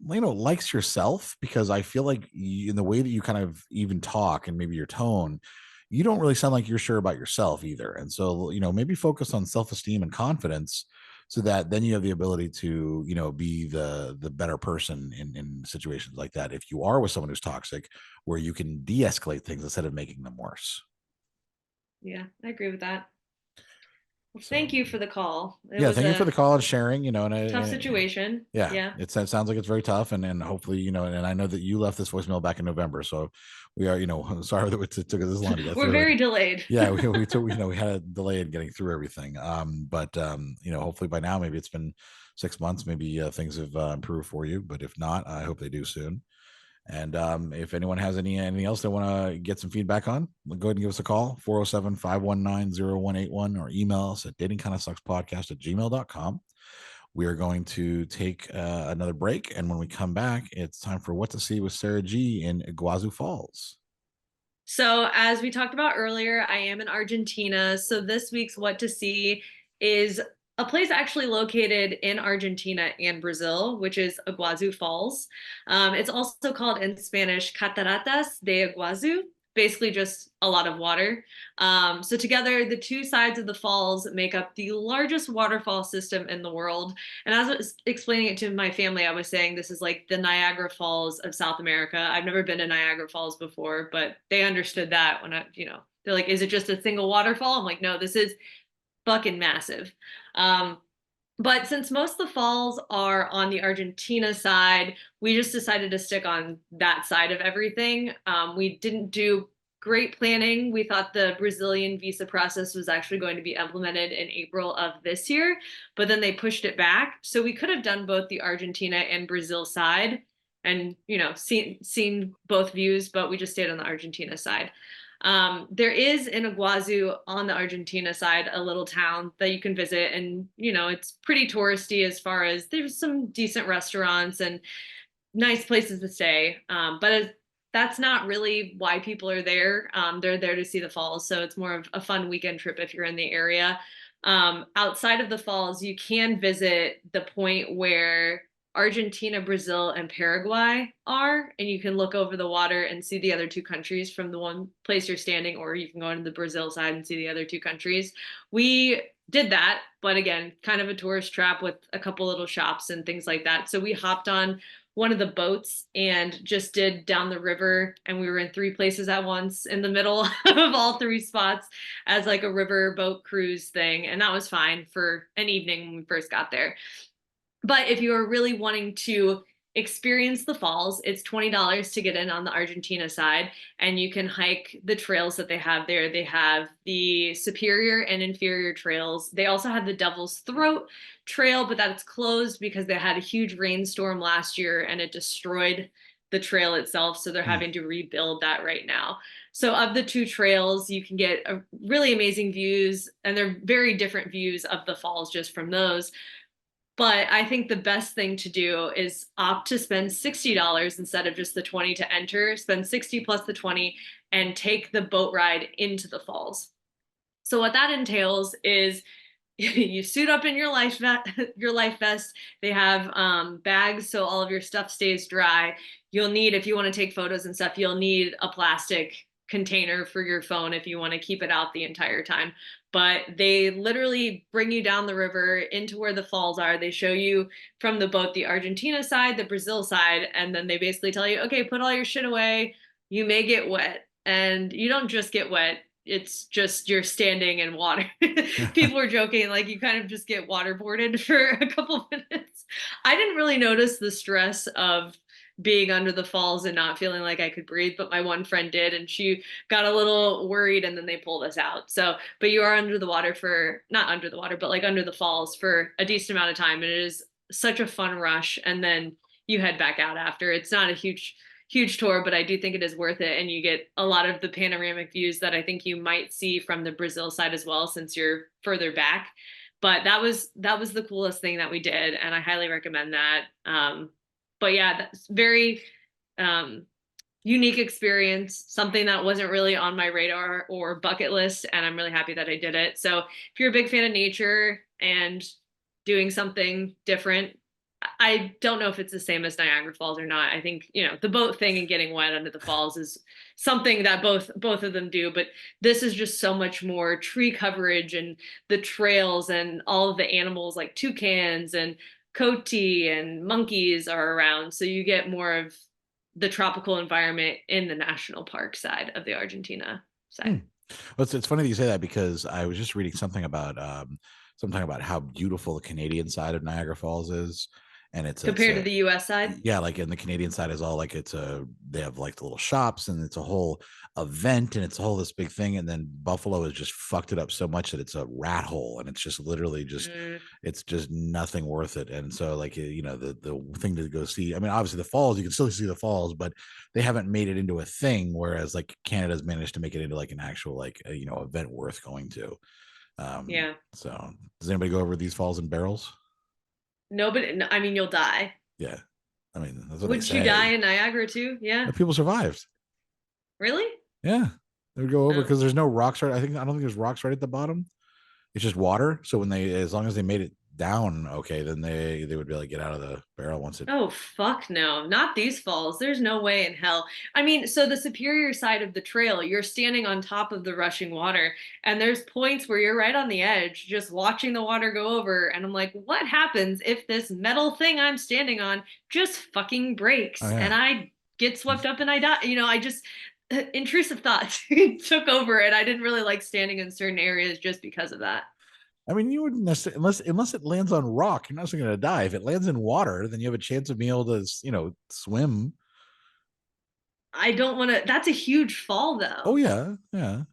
likes yourself, because I feel like in the way that you kind of even talk and maybe your tone, you don't really sound like you're sure about yourself either. And so, maybe focus on self-esteem and confidence, so that then you have the ability to, be the better person in situations like that. If you are with someone who's toxic, where you can de-escalate things instead of making them worse. Yeah, I agree with that. Well, So, thank you for the call. It yeah, was thank you for the call and sharing, tough situation. Yeah. It sounds like it's very tough. And hopefully, and I know that you left this voicemail back in November. So we are, sorry that it took us this long to get through. We're very delayed. Yeah, we took, we had a delay in getting through everything. But hopefully by now, maybe it's been 6 months, maybe things have improved for you. But if not, I hope they do soon. And if anyone has anything else they want to get some feedback on, go ahead and give us a call, 407-519-0181, or email us at datingkindofsuckspodcast@gmail.com. We are going to take another break. And when we come back, it's time for What to See with Sarah G in Iguazu Falls. So as we talked about earlier, I am in Argentina. So this week's What to See is a place actually located in Argentina and Brazil, which is Iguazu Falls. It's also called in Spanish Cataratas de Iguazu, basically just a lot of water. So together, the two sides of the falls make up the largest waterfall system in the world. And as I was explaining it to my family, I was saying this is like the Niagara Falls of South America. I've never been to Niagara Falls before, but they understood that when they're like, is it just a single waterfall? I'm like, no, this is fucking massive. But since most of the falls are on the Argentina side, we just decided to stick on that side of everything. We didn't do great planning. We thought the Brazilian visa process was actually going to be implemented in April of this year, but then they pushed it back. So we could have done both the Argentina and Brazil side and, seen both views, but we just stayed on the Argentina side. There is in Iguazu on the Argentina side a little town that you can visit, and it's pretty touristy as far as there's some decent restaurants and nice places to stay, but that's not really why people are there. They're there to see the falls, so it's more of a fun weekend trip if you're in the area. Outside of the falls, you can visit the point where Argentina, Brazil, and Paraguay are, and you can look over the water and see the other two countries from the one place you're standing, or you can go into the Brazil side and see the other two countries. We did that, but again, kind of a tourist trap with a couple little shops and things like that. So we hopped on one of the boats and just did down the river, and we were in three places at once in the middle of all three spots as like a river boat cruise thing, and that was fine for an evening when we first got there. But if you are really wanting to experience the falls, it's $20 to get in on the Argentina side, and you can hike the trails that they have there. They have the superior and inferior trails. They also have the Devil's Throat trail, but that's closed because they had a huge rainstorm last year and it destroyed the trail itself. So they're having to rebuild that right now. So of the two trails, you can get a really amazing views, and they're very different views of the falls just from those. But I think the best thing to do is opt to spend $60 instead of just the $20 to enter. Spend $60 plus the $20 and take the boat ride into the falls. So what that entails is you suit up in your life vest. They have bags so all of your stuff stays dry. You'll need, if you want to take photos and stuff, you'll need a plastic container for your phone if you want to keep it out the entire time. But they literally bring you down the river into where the falls are. They show you from the boat the Argentina side, the Brazil side, and then they basically tell you, okay, put all your shit away. You may get wet. And you don't just get wet. It's just you're standing in water. People were joking, like you kind of just get waterboarded for a couple minutes. I didn't really notice the stress of being under the falls and not feeling like I could breathe, but my one friend did, and she got a little worried, and then they pulled us out. So, but you are under the water for, not under the water, but like under the falls for a decent amount of time. And it is such a fun rush. And then you head back out after. It's not a huge tour, but I do think it is worth it. And you get a lot of the panoramic views that I think you might see from the Brazil side as well, since you're further back. But that was the coolest thing that we did. And I highly recommend that. But yeah, that's very unique experience, something that wasn't really on my radar or bucket list. And I'm really happy that I did it. So if you're a big fan of nature and doing something different, I don't know if it's the same as Niagara Falls or not. I think, the boat thing and getting wet under the falls is something that both of them do, but this is just so much more tree coverage and the trails and all of the animals like toucans and coati and monkeys are around. So you get more of the tropical environment in the national park side of the Argentina side. Well, it's funny that you say that, because I was just reading something about how beautiful the Canadian side of Niagara Falls is. And it's compared to the US side. Yeah, like in the Canadian side is all like they have like the little shops, and it's a whole event, and it's a whole this big thing. And then Buffalo has just fucked it up so much that it's a rat hole, and it's just literally just it's just nothing worth it. And so like the thing to go see, I mean, obviously the falls, you can still see the falls, but they haven't made it into a thing, whereas like Canada's managed to make it into like an actual like event worth going to. Yeah. So does anybody go over these falls in barrels? Nobody. I mean, you'll die. Yeah, I mean, that's what Would you die in Niagara too? Yeah. But people survived. Really? Yeah, they would go over because there's no rocks. I don't think there's rocks right at the bottom. It's just water. So as long as they made it down, okay, then they would be able to get out of the barrel once it. Oh fuck no, not these falls. There's no way in hell. I mean, so the superior side of the trail, you're standing on top of the rushing water, and there's points where you're right on the edge, just watching the water go over. And I'm like, what happens if this metal thing I'm standing on just fucking breaks and I get swept up and I die? I just intrusive thoughts took over, and I didn't really like standing in certain areas just because of that. I mean, you wouldn't necessarily, unless it lands on rock, you're not going to die. If it lands in water, then you have a chance of being able to, swim. I don't want to. That's a huge fall, though. Oh yeah. I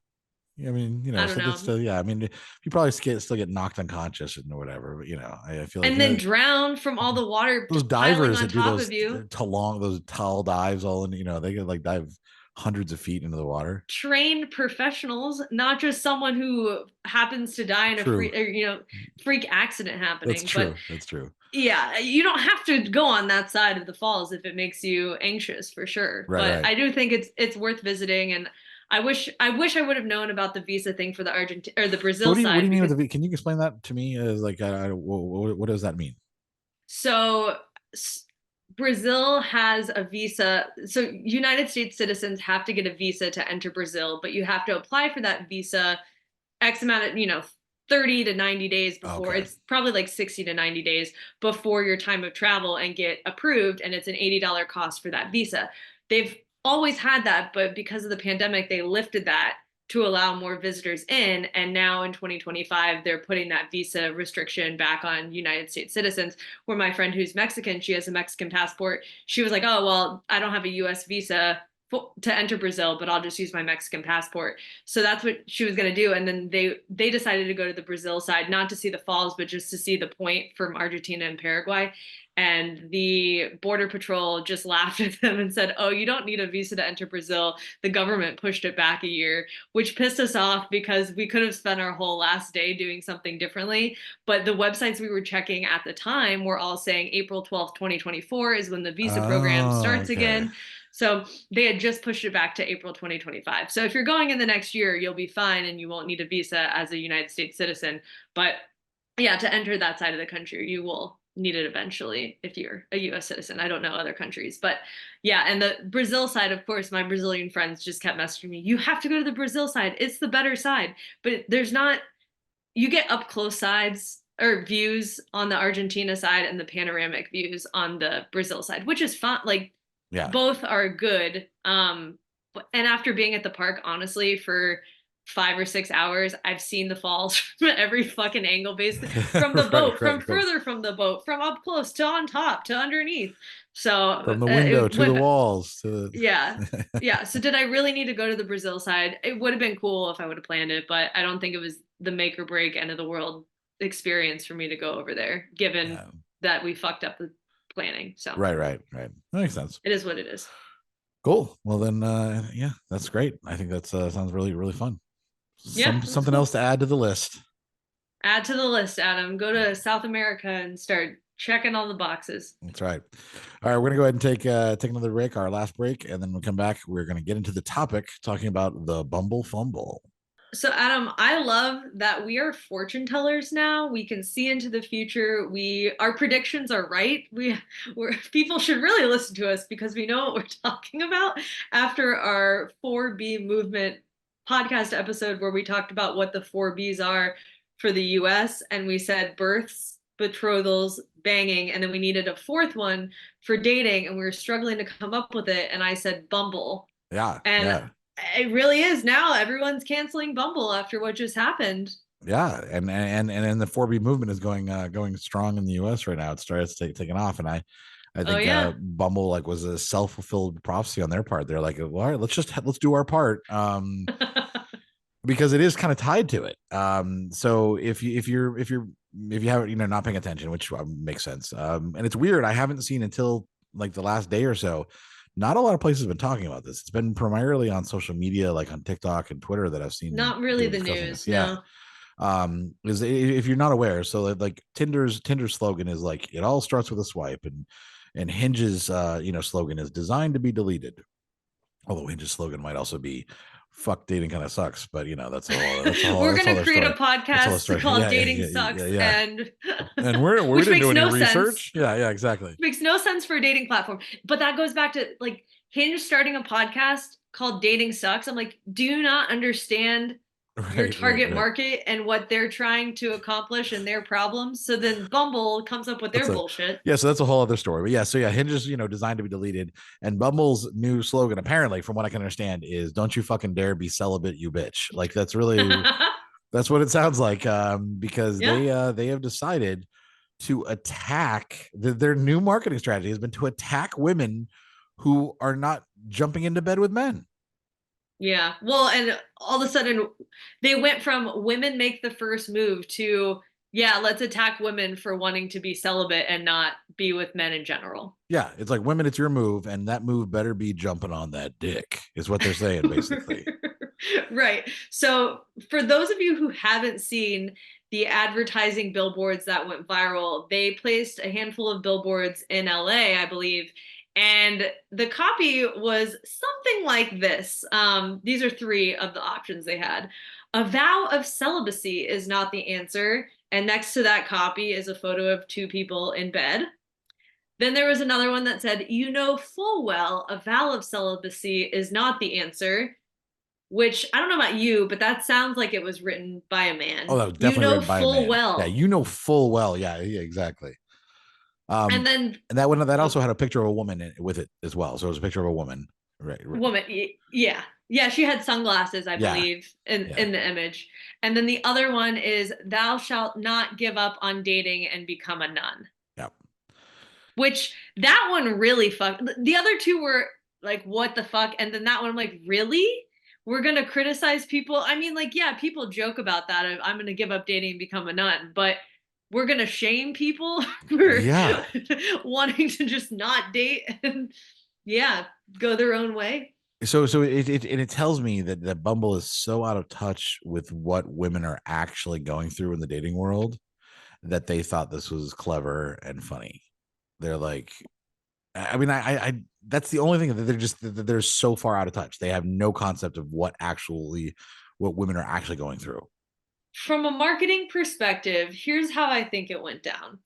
mean, I don't know. Still, yeah. I mean, you probably still get knocked unconscious and whatever, but I feel like. And then drown from all the water. Those divers that do those those tall dives, all in, they could like dive hundreds of feet into the water. Trained professionals, not just someone who happens to die in a freak accident happening. That's true. That's true. Yeah, you don't have to go on that side of the falls if it makes you anxious, for sure. But I do think it's worth visiting, and I wish I would have known about the visa thing for the Argentina or the Brazil side. What do you mean with the visa? Can you explain that to me? As like, what does that mean? So Brazil has a visa. So United States citizens have to get a visa to enter Brazil, but you have to apply for that visa X amount of, 30 to 90 days before. Okay. It's probably like 60 to 90 days before your time of travel and get approved. And it's an $80 cost for that visa. They've always had that, but because of the pandemic, they lifted that to allow more visitors in. And now in 2025, they're putting that visa restriction back on United States citizens, where my friend who's Mexican, she has a Mexican passport. She was like, oh, well, I don't have a US visa to enter Brazil, but I'll just use my Mexican passport. So that's what she was going to do. And then they decided to go to the Brazil side, not to see the falls, but just to see the point from Argentina and Paraguay. And the border patrol just laughed at them and said, oh, you don't need a visa to enter Brazil. The government pushed it back a year, which pissed us off because we could have spent our whole last day doing something differently. But the websites we were checking at the time were all saying April 12th, 2024 is when the visa program starts again. So they had just pushed it back to April 2025. So if you're going in the next year, you'll be fine and you won't need a visa as a United States citizen. But yeah, to enter that side of the country, you will need it eventually if you're a US citizen. I don't know other countries, but yeah. And the Brazil side, of course, my Brazilian friends just kept messaging me, you have to go to the Brazil side. It's the better side. But there's not, you get up close sides or views on the Argentina side and the panoramic views on the Brazil side, which is fun. Like both are good. And after being at the park, honestly, for 5 or 6 hours, I've seen the falls from every fucking angle, basically from the boat, further from the boat, from up close to on top to underneath. So from the window to the walls to yeah. So did I really need to go to the Brazil side? It would have been cool if I would have planned it, but I don't think it was the make or break end of the world experience for me to go over there, given that we fucked up the planning. So right. That makes sense. It is what it is. Cool. Well then, that's great. I think that sounds really, really fun. Something else to add to the list. Add to the list, Adam. Go to South America and start checking all the boxes. That's right. All right, we're gonna go ahead and take another break, our last break, and then when we come back, we're gonna get into the topic talking about the Bumble Fumble. So Adam, I love that we are fortune tellers now. We can see into the future. Our predictions are right. People should really listen to us because we know what we're talking about after our 4B movement podcast episode where we talked about what the 4Bs are for the US, and we said births, betrothals, banging, and then we needed a fourth one for dating, and we were struggling to come up with it, and I said Bumble. It really is now. Everyone's canceling Bumble after what just happened. Yeah, and the 4B movement is going strong in the US right now. It starts taking off, and I think Bumble was a self-fulfilled prophecy on their part. They're like, well, all right, let's do our part, because it is kind of tied to it. So if you haven't not paying attention, which makes sense, and it's weird. I haven't seen until the last day or so. Not a lot of places have been talking about this. It's been primarily on social media, like on TikTok and Twitter, that I've seen. Not really the news. Yeah. Is if you're not aware, so Tinder's slogan is it all starts with a swipe, and Hinge's slogan is designed to be deleted. Although Hinge's slogan might also be fuck dating kind of sucks, but that's all. We're gonna create a podcast called Dating Sucks, and we didn't do any research. Yeah, exactly. It makes no sense for a dating platform, but that goes back to Hinge starting a podcast called Dating Sucks. I'm like, do you not understand your target market and what they're trying to accomplish and their problems? So then Bumble comes up with their bullshit. Yeah, so that's a whole other story. But Hinge is designed to be deleted, and Bumble's new slogan, apparently, from what I can understand, is "Don't you fucking dare be celibate, you bitch." That's really that's what it sounds like, because they have decided to attack their new marketing strategy has been to attack women who are not jumping into bed with men. Yeah. Well, and all of a sudden they went from women make the first move to, let's attack women for wanting to be celibate and not be with men in general. Yeah. It's like, women, it's your move, and that move better be jumping on that dick is what they're saying, basically. Right. So for those of you who haven't seen the advertising billboards that went viral, they placed a handful of billboards in LA, I believe. And the copy was something like this. These are 3 of the options they had. A vow of celibacy is not the answer. And next to that copy is a photo of 2 people in bed. Then there was another one that said, full well, a vow of celibacy is not the answer. Which, I don't know about you, but that sounds like it was written by a man. Oh, that was definitely written by a man. Full well. Yeah, full well. Yeah, exactly. And then that also had a picture of a woman with it as well. So it was a picture of a woman. Right. Woman. Yeah. She had sunglasses, I believe, in the image. And then the other one is, thou shalt not give up on dating and become a nun. Yep. Which that one really fucked. The other 2 were like, what the fuck? And then that one, I'm like, really? We're going to criticize people? I mean, people joke about that. I'm going to give up dating and become a nun, but we're going to shame people for wanting to just not date and go their own way. So it tells me that Bumble is so out of touch with what women are actually going through in the dating world that they thought this was clever and funny. They're like, I mean, I that's the only thing that they're so far out of touch. They have no concept of what women are actually going through. From a marketing perspective, here's how I think it went down.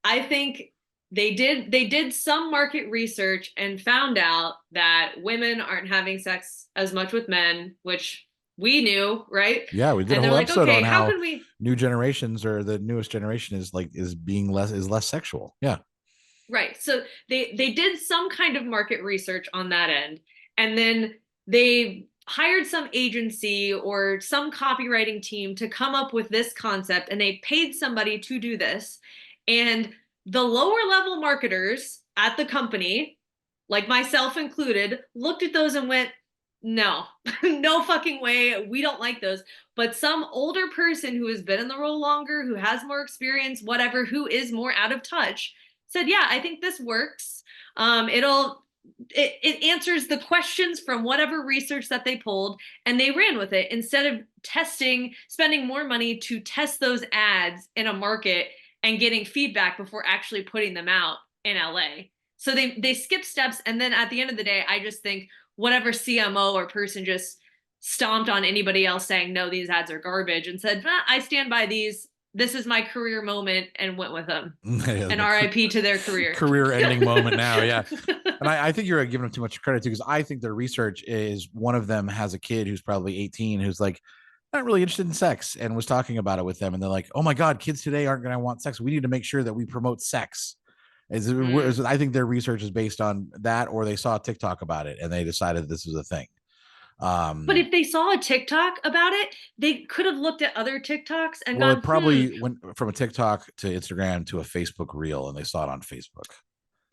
I think they did some market research and found out that women aren't having sex as much with men, which we knew, right? Yeah, we did a And they're whole like, episode okay, on how how can we? new generations or the newest generation is less sexual. Yeah. Right. So they did some kind of market research on that end, and then they hired some agency or some copywriting team to come up with this concept, and they paid somebody to do this. And the lower level marketers at the company, like myself included, looked at those and went, no, no fucking way. We don't like those. But some older person who has been in the role longer, who has more experience, whatever, who is more out of touch, said, yeah, I think this works. It answers the questions from whatever research that they pulled, and they ran with it instead of spending more money to test those ads in a market and getting feedback before actually putting them out in LA. So they skip steps, and then at the end of the day, I just think whatever CMO or person just stomped on anybody else saying, no, these ads are garbage, and said, I stand by these. This is my career moment, and went with them. Yeah, and RIP to their career. Career ending moment now. Yeah. And I think you're giving them too much credit too, because I think their research is one of them has a kid who's probably 18 who's like not really interested in sex and was talking about it with them. And they're like, oh my God, kids today aren't going to want sex. We need to make sure that we promote sex. I think their research is based on that, or they saw a TikTok about it and they decided this was a thing. But if they saw a TikTok about it, they could have looked at other TikToks and well, gone, it probably went from a TikTok to Instagram to a Facebook reel, and they saw it on Facebook.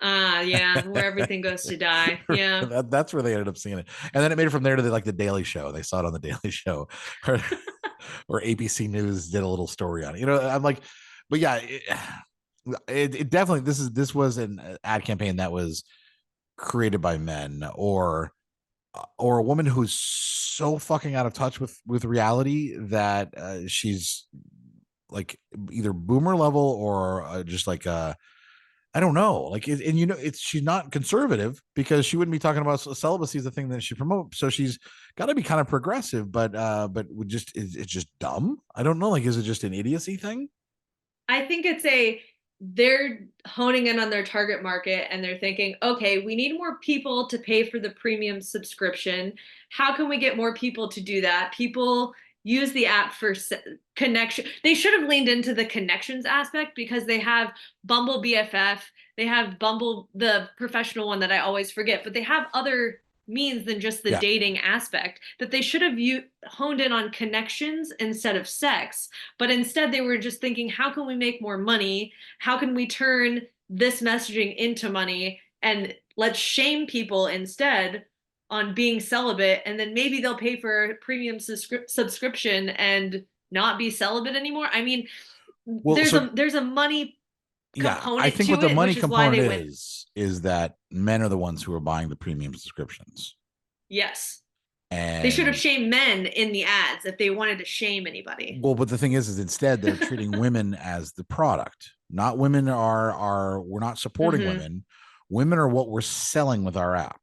Yeah, where everything goes to die. Yeah. That's where they ended up seeing it. And then it made it from there to the Daily Show. They saw it on the Daily Show, or ABC News did a little story on it. I'm like, but yeah, it definitely, this was an ad campaign that was created by men, or a woman who's so fucking out of touch with reality that she's like either boomer level or just like I don't know, like, she's not conservative, because she wouldn't be talking about celibacy as the thing that she promotes. So she's got to be kind of progressive, but it's just dumb. I don't know. Like, is it just an idiocy thing? I think they're honing in on their target market, and they're thinking, okay, we need more people to pay for the premium subscription. How can we get more people to do that? People use the app for connection. They should have leaned into the connections aspect, because they have Bumble BFF, they have Bumble, the professional one that I always forget, but they have other means than just the dating aspect, that they should have honed in on connections instead of sex. But instead they were just thinking, how can we make more money? How can we turn this messaging into money? And let's shame people instead on being celibate, and then maybe they'll pay for a premium subscription and not be celibate anymore. I mean, there's a money component. I think to what the it, money which is why component is that men are the ones who are buying the premium subscriptions. Yes. And they should have shamed men in the ads if they wanted to shame anybody. Well, but the thing is instead they're treating women as the product. Not women we're not supporting women. Women are what we're selling with our app.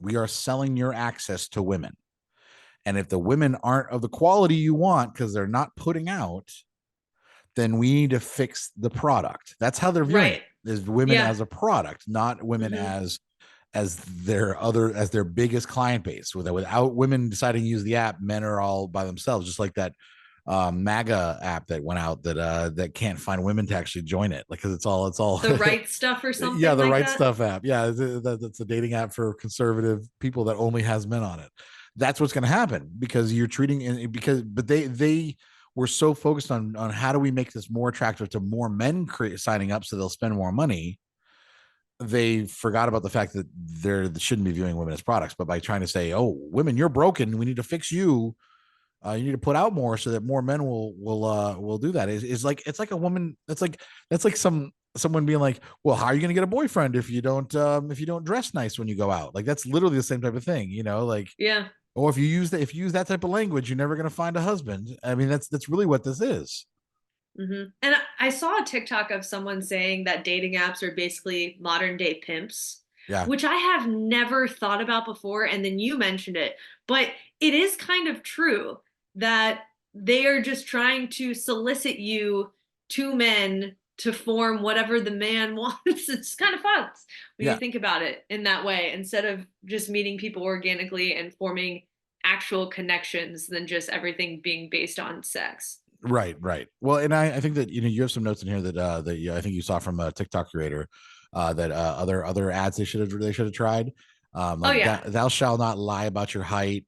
We are selling your access to women. And if the women aren't of the quality you want because they're not putting out, then we need to fix the product. That's how they're viewing it. Is women as a product, not women as their biggest client base. Without women deciding to use the app, men are all by themselves, just like that MAGA app that went out that can't find women to actually join it, because it's all the right stuff or something. Yeah, the like right that? stuff app. Yeah, that's a dating app for conservative people that only has men on it. That's what's going to happen, because you're treating but they were so focused on how do we make this more attractive to more men signing up so they'll spend more money. They forgot about the fact that they shouldn't be viewing women as products, but by trying to say, oh, women, you're broken, we need to fix you. You need to put out more so that more men will do that. It's like a woman. That's like someone being like, well, how are you going to get a boyfriend if you don't dress nice when you go out? Like, that's literally the same type of thing, like, yeah. Or if you use that type of language, you're never going to find a husband. I mean, that's really what this is. Mm-hmm. And I saw a TikTok of someone saying that dating apps are basically modern day pimps, which I have never thought about before. And then you mentioned it, but it is kind of true that they are just trying to solicit you to men to form whatever the man wants. It's kind of fucked when you think about it in that way, instead of just meeting people organically and forming actual connections than just everything being based on sex. Right. Well, and I think that, you have some notes in here that I think you saw from a TikTok creator that other ads they should have tried. Thou shall not lie about your height.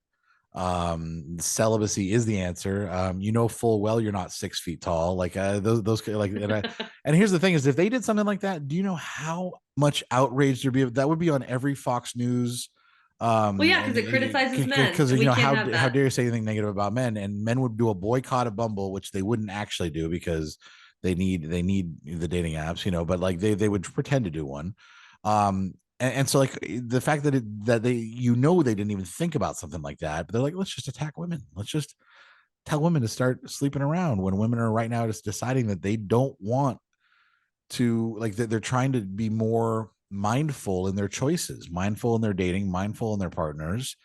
Celibacy is the answer. Full well you're not 6 feet tall. Like those like, and here's the thing is, if they did something like that, do you know how much outrage there'd be? That would be on every Fox News. Because it criticizes men. Because how dare you say anything negative about men? And men would do a boycott of Bumble, which they wouldn't actually do because they need the dating apps, but like they would pretend to do one. And so like the fact that they didn't even think about something like that, but they're like, let's just attack women. Let's just tell women to start sleeping around, when women are right now just deciding that they don't want to, like, they're trying to be more mindful in their choices, mindful in their dating, mindful in their partners.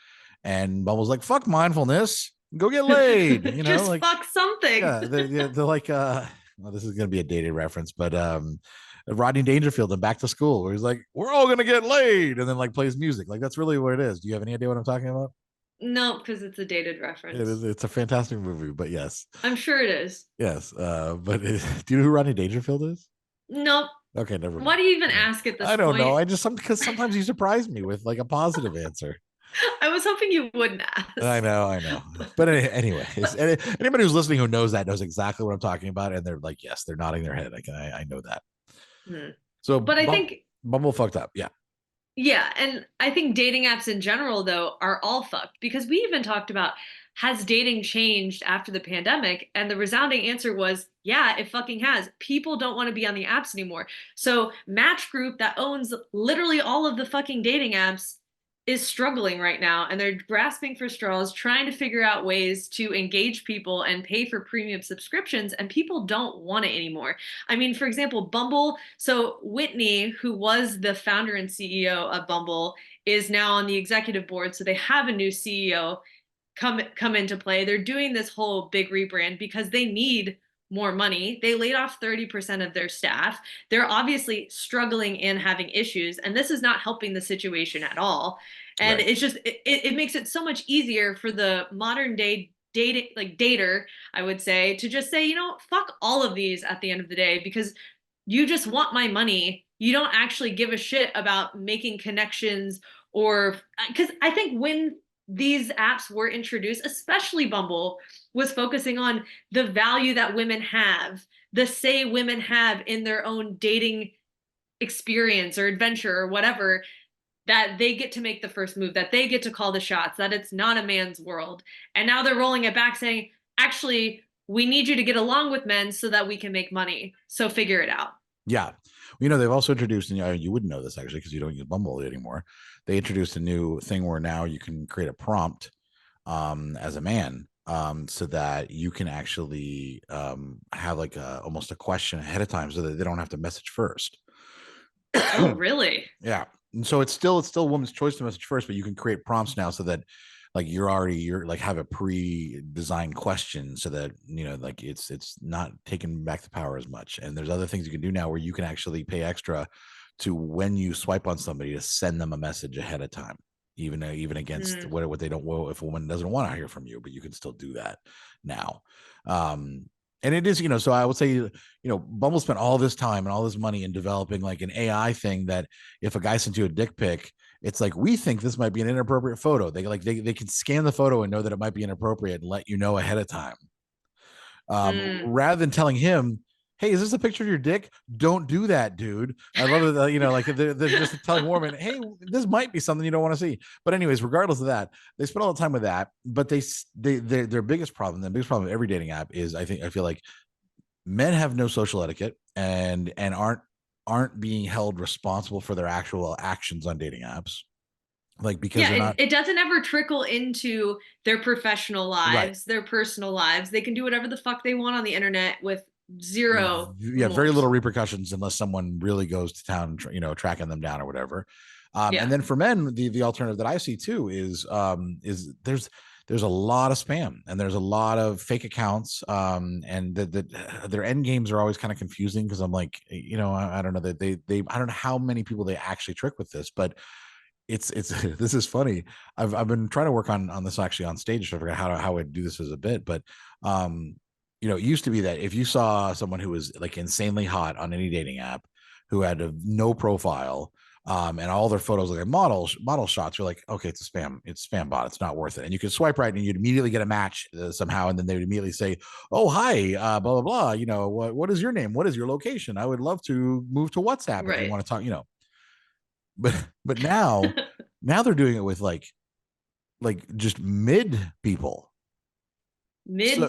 And Bumble's like, fuck mindfulness, go get laid. Just like, fuck something. They're like, well, this is going to be a dated reference, but Rodney Dangerfield in Back to School, where he's like, we're all going to get laid, and then like plays music. Like, that's really what it is. Do you have any idea what I'm talking about? No, because it's a dated reference. It is. It's a fantastic movie, but yes. I'm sure it is. Yes. But do you know who Rodney Dangerfield is? Nope. Okay, never mind. Why do you even ask at this point? I don't know. Because sometimes you surprise me with like a positive answer. I was hoping you wouldn't ask. I know. But anyway, anybody who's listening who knows that knows exactly what I'm talking about, and they're like, yes, they're nodding their head. I know that. So, but I think Bumble fucked up. Yeah, and I think dating apps in general, though, are all fucked, because we even talked about, has dating changed after the pandemic? And the resounding answer was, yeah, it fucking has. People don't want to be on the apps anymore. So Match Group, that owns literally all of the fucking dating apps, is struggling right now, and they're grasping for straws, trying to figure out ways to engage people and pay for premium subscriptions, and people don't want it anymore. I mean, for example, Bumble. So Whitney, who was the founder and CEO of Bumble, is now on the executive board. So they have a new CEO come into play. They're doing this whole big rebrand because they need more money. They laid off 30% of their staff. They're obviously struggling and having issues, and this is not helping the situation at all. And It's just, it makes it so much easier for the modern day dater, I would say, to just say, fuck all of these at the end of the day, because you just want my money. You don't actually give a shit about making connections, or because I think when these apps were introduced, especially Bumble, was focusing on the value that women have, the say women have in their own dating experience or adventure or whatever, that they get to make the first move, that they get to call the shots, that it's not a man's world. And now they're rolling it back saying, actually, we need you to get along with men so that we can make money. So figure it out. Yeah. They've also introduced, and you wouldn't know this actually because you don't use Bumble anymore. They introduced a new thing where now you can create a prompt as a man, so that you can actually have like almost a question ahead of time, so that they don't have to message first. Oh, really? Yeah. And so it's still a woman's choice to message first, but you can create prompts now so that like you're like have a pre-designed question, so that like it's not taking back the power as much. And there's other things you can do now where you can actually pay extra to, when you swipe on somebody, to send them a message ahead of time, even against what they don't. Well, if a woman doesn't want to hear from you, but you can still do that now. And it is, so I would say, Bumble spent all this time and all this money in developing like an AI thing that if a guy sent you a dick pic, it's like, we think this might be an inappropriate photo. They can scan the photo and know that it might be inappropriate and let you know ahead of time. Rather than telling him, hey, is this a picture of your dick? Don't do that, dude. I love it. Like they're just telling women, hey, this might be something you don't want to see. But anyways, regardless of that, they spend all the time with that. But their biggest problem, the biggest problem of every dating app is, I feel like men have no social etiquette and aren't being held responsible for their actual actions on dating apps. Like, because it doesn't ever trickle into their professional lives, their personal lives. They can do whatever the fuck they want on the internet with zero very little repercussions, unless someone really goes to town, tracking them down or whatever. And then for men, the alternative that I see too is there's a lot of spam and there's a lot of fake accounts. And their end games are always kind of confusing because I'm like, I don't know that they I don't know how many people they actually trick with this, but it's this is funny. I've been trying to work on this actually on stage. So I forgot how I do this as a bit, but it used to be that if you saw someone who was like insanely hot on any dating app, who had no profile, and all their photos like model shots, you're like, okay, it's a spam bot, it's not worth it. And you could swipe right and you'd immediately get a match somehow, and then they would immediately say, oh hi, blah blah blah, what is your name, what is your location, I would love to move to WhatsApp if you want to talk, but now they're doing it with like just mid people.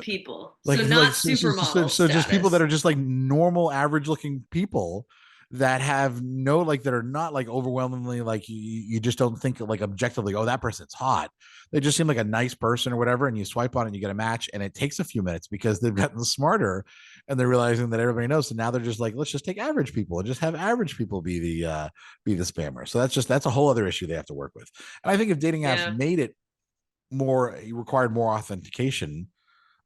People. So not supermodel. So just people that are just like normal, average looking people that have that are not like overwhelmingly like you just don't think like objectively, oh, that person's hot. They just seem like a nice person or whatever. And you swipe on it and you get a match, and it takes a few minutes because they've gotten smarter and they're realizing that everybody knows. So now they're just like, let's just take average people and just have average people be the spammer. So that's a whole other issue they have to work with. And I think if dating apps made it required more authentication,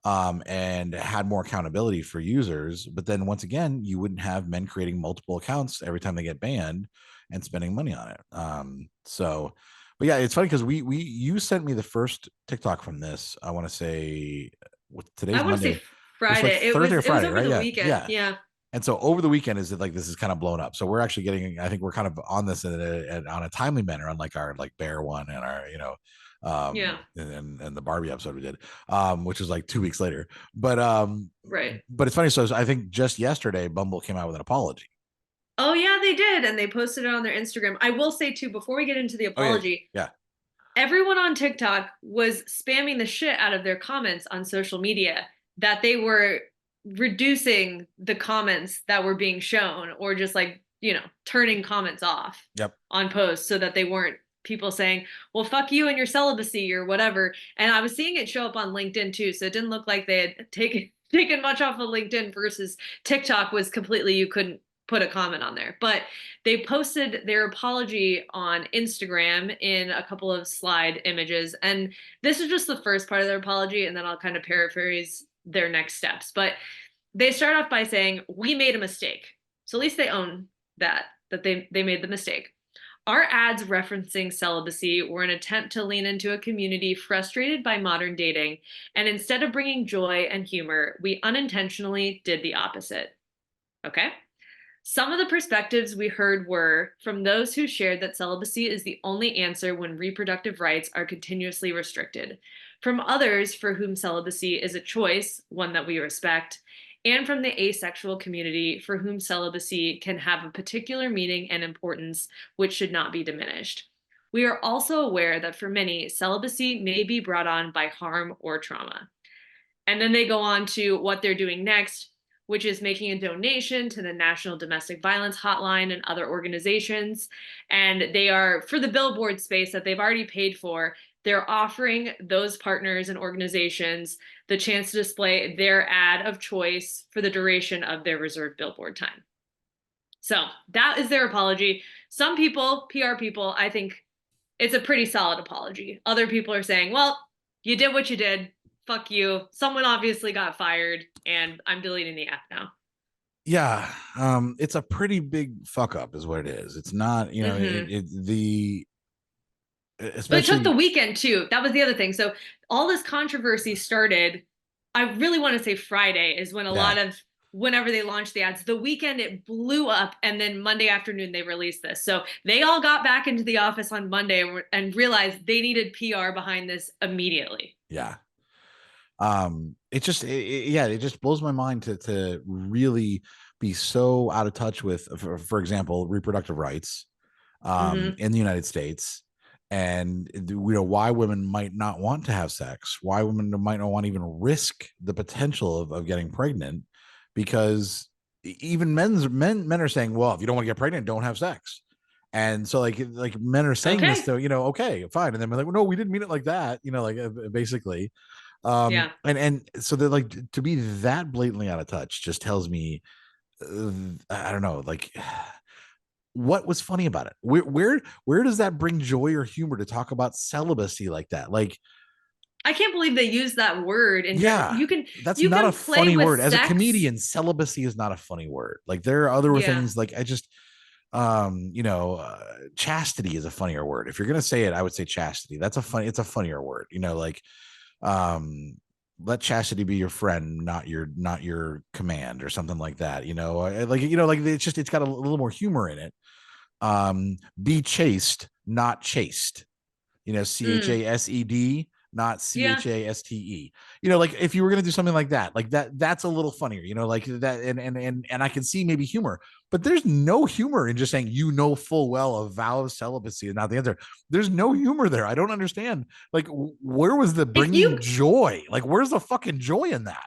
and had more accountability for users, but then once again, you wouldn't have men creating multiple accounts every time they get banned and spending money on it. But yeah, it's funny because you sent me the first TikTok from this. I want to say today's Monday. Say Friday. It was Thursday or Friday, over right? The weekend. Yeah. And so over the weekend is it like this is kind of blown up. So we're actually getting, I think we're kind of on this on a timely manner, unlike our like bear one and our and the Barbie episode we did, which was like 2 weeks later. But right. But it's funny. So I think just yesterday, Bumble came out with an apology. Oh yeah, they did, and they posted it on their Instagram. I will say too, before we get into the apology, everyone on TikTok was spamming the shit out of their comments on social media that they were reducing the comments that were being shown, or just like turning comments off on posts so that they weren't people saying, well, fuck you and your celibacy or whatever. And I was seeing it show up on LinkedIn too. So it didn't look like they had taken much off of LinkedIn, versus TikTok was completely, you couldn't put a comment on there. But they posted their apology on Instagram in a couple of slide images. And this is just the first part of their apology. And then I'll kind of paraphrase their next steps. But they start off by saying, we made a mistake. So at least they own that they made the mistake. Our ads referencing celibacy were an attempt to lean into a community frustrated by modern dating, and instead of bringing joy and humor, we unintentionally did the opposite. Okay? Some of the perspectives we heard were from those who shared that celibacy is the only answer when reproductive rights are continuously restricted, from others for whom celibacy is a choice, one that we respect, and from the asexual community for whom celibacy can have a particular meaning and importance which should not be diminished. We are also aware that for many, celibacy may be brought on by harm or trauma. And then they go on to what they're doing next, which is making a donation to the National Domestic Violence Hotline and other organizations. And they are, for the billboard space that they've already paid for, they're offering those partners and organizations the chance to display their ad of choice for the duration of their reserved billboard time. So that is their apology. Some people, PR people, I think it's a pretty solid apology. Other people are saying, well, you did what you did. Fuck you. Someone obviously got fired, and I'm deleting the app now. Yeah, it's a pretty big fuck up is what it is. It's not, But it took the weekend too. That was the other thing. So all this controversy started, I really want to say Friday is when a lot of, whenever they launched the ads, the weekend it blew up, and then Monday afternoon they released this. So they all got back into the office on Monday and realized they needed PR behind this immediately. Yeah. It just blows my mind to really be so out of touch with, for example, reproductive rights in the United States. And why women might not want to have sex, why women might not want to even risk the potential of getting pregnant, because even men are saying, well, if you don't want to get pregnant, don't have sex. And so like men are saying this, so okay, fine. And then we're like, well, no, we didn't mean it like that, basically. And so they're like, to be that blatantly out of touch just tells me, I don't know, like, what was funny about it? Where does that bring joy or humor to talk about celibacy like that? Like, I can't believe they use that word. And Yeah, that's you not can a play funny with word. As a sex. comedian, celibacy is not a funny word. Like there are other Yeah. things like chastity is a funnier word. If you're gonna say it, I would say chastity. It's a funnier word. Like let chastity be your friend, not your command or something like that. It's got a little more humor in it. Be chaste, not chaste. CHASED, not Yeah. CHASTE. Like if you were gonna do something like that's a little funnier. Like that, and I can see maybe humor, but there's no humor in just saying full well a vow of celibacy is not the answer. There's no humor there. I don't understand. Like, where was the bringing joy? Like, where's the fucking joy in that?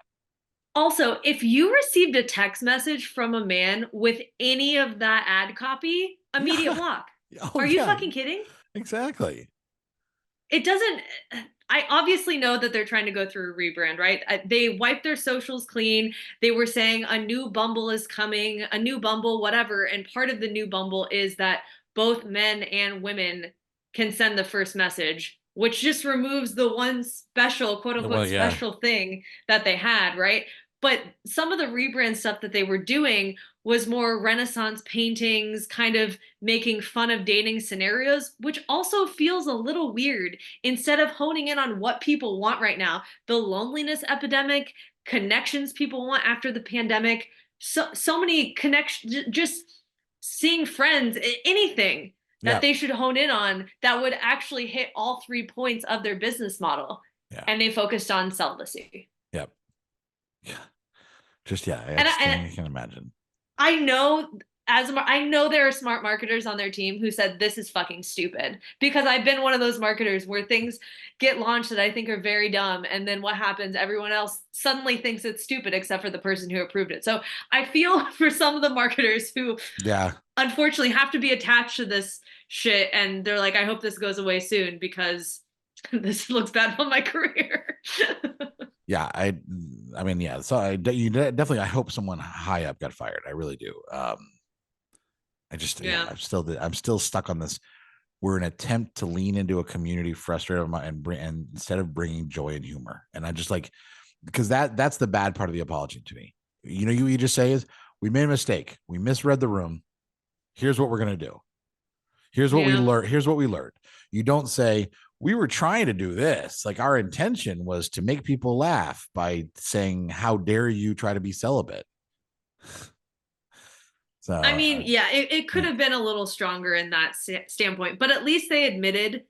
Also, if you received a text message from a man with any of that ad copy, immediate block. Are you fucking kidding? Exactly. It doesn't. I obviously know that they're trying to go through a rebrand, right? They wiped their socials clean. They were saying a new Bumble is coming, a new Bumble, whatever. And part of the new Bumble is that both men and women can send the first message, which just removes the one special, quote unquote, special thing that they had, right? But some of the rebrand stuff that they were doing was more Renaissance paintings, kind of making fun of dating scenarios, which also feels a little weird. Instead of honing in on what people want right now, the loneliness epidemic, connections people want after the pandemic, so many connections, just seeing friends, anything that they should hone in on that would actually hit all 3 points of their business model. Yeah. And they focused on celibacy. Yep. Yeah. I can imagine. I know there are smart marketers on their team who said this is fucking stupid, because I've been one of those marketers where things get launched that I think are very dumb, and then what happens? Everyone else suddenly thinks it's stupid except for the person who approved it. So I feel for some of the marketers who unfortunately have to be attached to this shit, and they're like, I hope this goes away soon because this looks bad on my career. Yeah, I mean, yeah. So I hope someone high up got fired. I really do. I'm still stuck on this. We're an attempt to lean into a community frustrated and instead of bringing joy and humor. And I just because that's the bad part of the apology to me. You just say is we made a mistake. We misread the room. Here's what we're gonna do. Here's what we learned. Here's what we learned. You don't say we were trying to do this. Like our intention was to make people laugh by saying, how dare you try to be celibate? So, I mean, it could have been a little stronger in that standpoint, but at least they admitted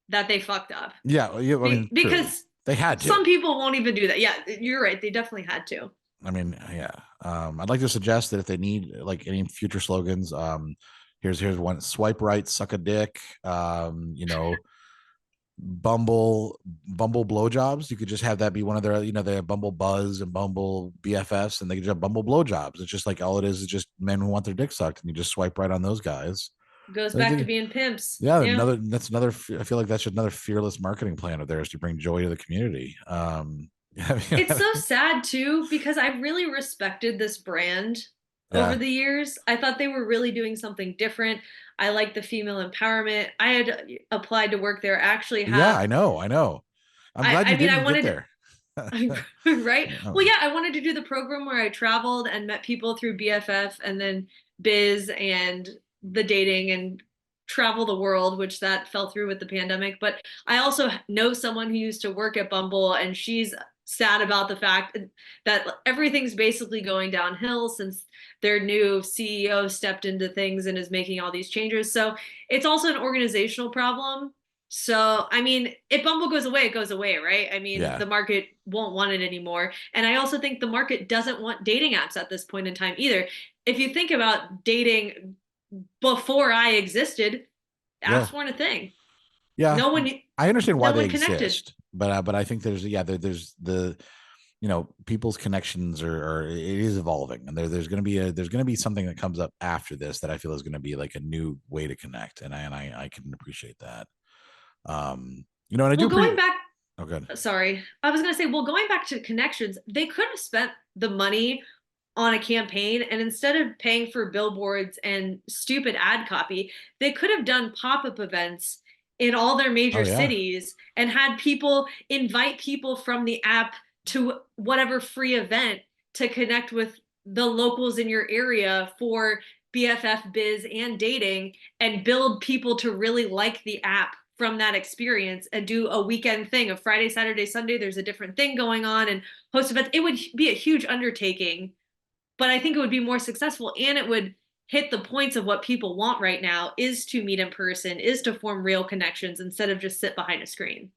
that they fucked up. Yeah. I mean, because they had to. Some people won't even do that. Yeah, you're right. They definitely had to. I mean, yeah. I'd like to suggest that if they need like any future slogans, here's one: swipe right, suck a dick. Bumble blowjobs. You could just have that be one of their, they have Bumble Buzz and Bumble BFFs, and they could just have Bumble blowjobs. It's just like all it is just men who want their dick sucked, and you just swipe right on those guys. Goes back to being pimps. Yeah, that's another. I feel like that's just another fearless marketing plan of theirs to bring joy to the community. It's so sad too, because I really respected this brand over the years. I thought they were really doing something different. I like the female empowerment. I had applied to work there. Actually, I know. I'm glad you didn't get there. Right? Well, yeah, I wanted to do the program where I traveled and met people through BFF and then biz and the dating and travel the world, which that fell through with the pandemic. But I also know someone who used to work at Bumble, and she's sad about the fact that everything's basically going downhill since their new CEO stepped into things and is making all these changes. So it's also an organizational problem. So, I mean, if Bumble goes away, it goes away, right? I mean, the market won't want it anymore. And I also think the market doesn't want dating apps at this point in time either. If you think about dating before I existed, apps weren't a thing. Yeah. I understand why they exist, but I think there's the, people's connections it is evolving, and there's going to be something that comes up after this that I feel is going to be like a new way to connect. And I can appreciate that. And I do going back. Oh, good. Sorry. I was going to say, going back to connections, they could have spent the money on a campaign, and instead of paying for billboards and stupid ad copy, they could have done pop-up events in all their major Oh, yeah. cities and had people invite people from the app to whatever free event to connect with the locals in your area for BFF biz and dating, and build people to really like the app from that experience, and do a weekend thing of Friday, Saturday, Sunday. There's a different thing going on, and host events. It would be a huge undertaking, but I think it would be more successful, and it would hit the points of what people want right now, is to meet in person, is to form real connections instead of just sit behind a screen.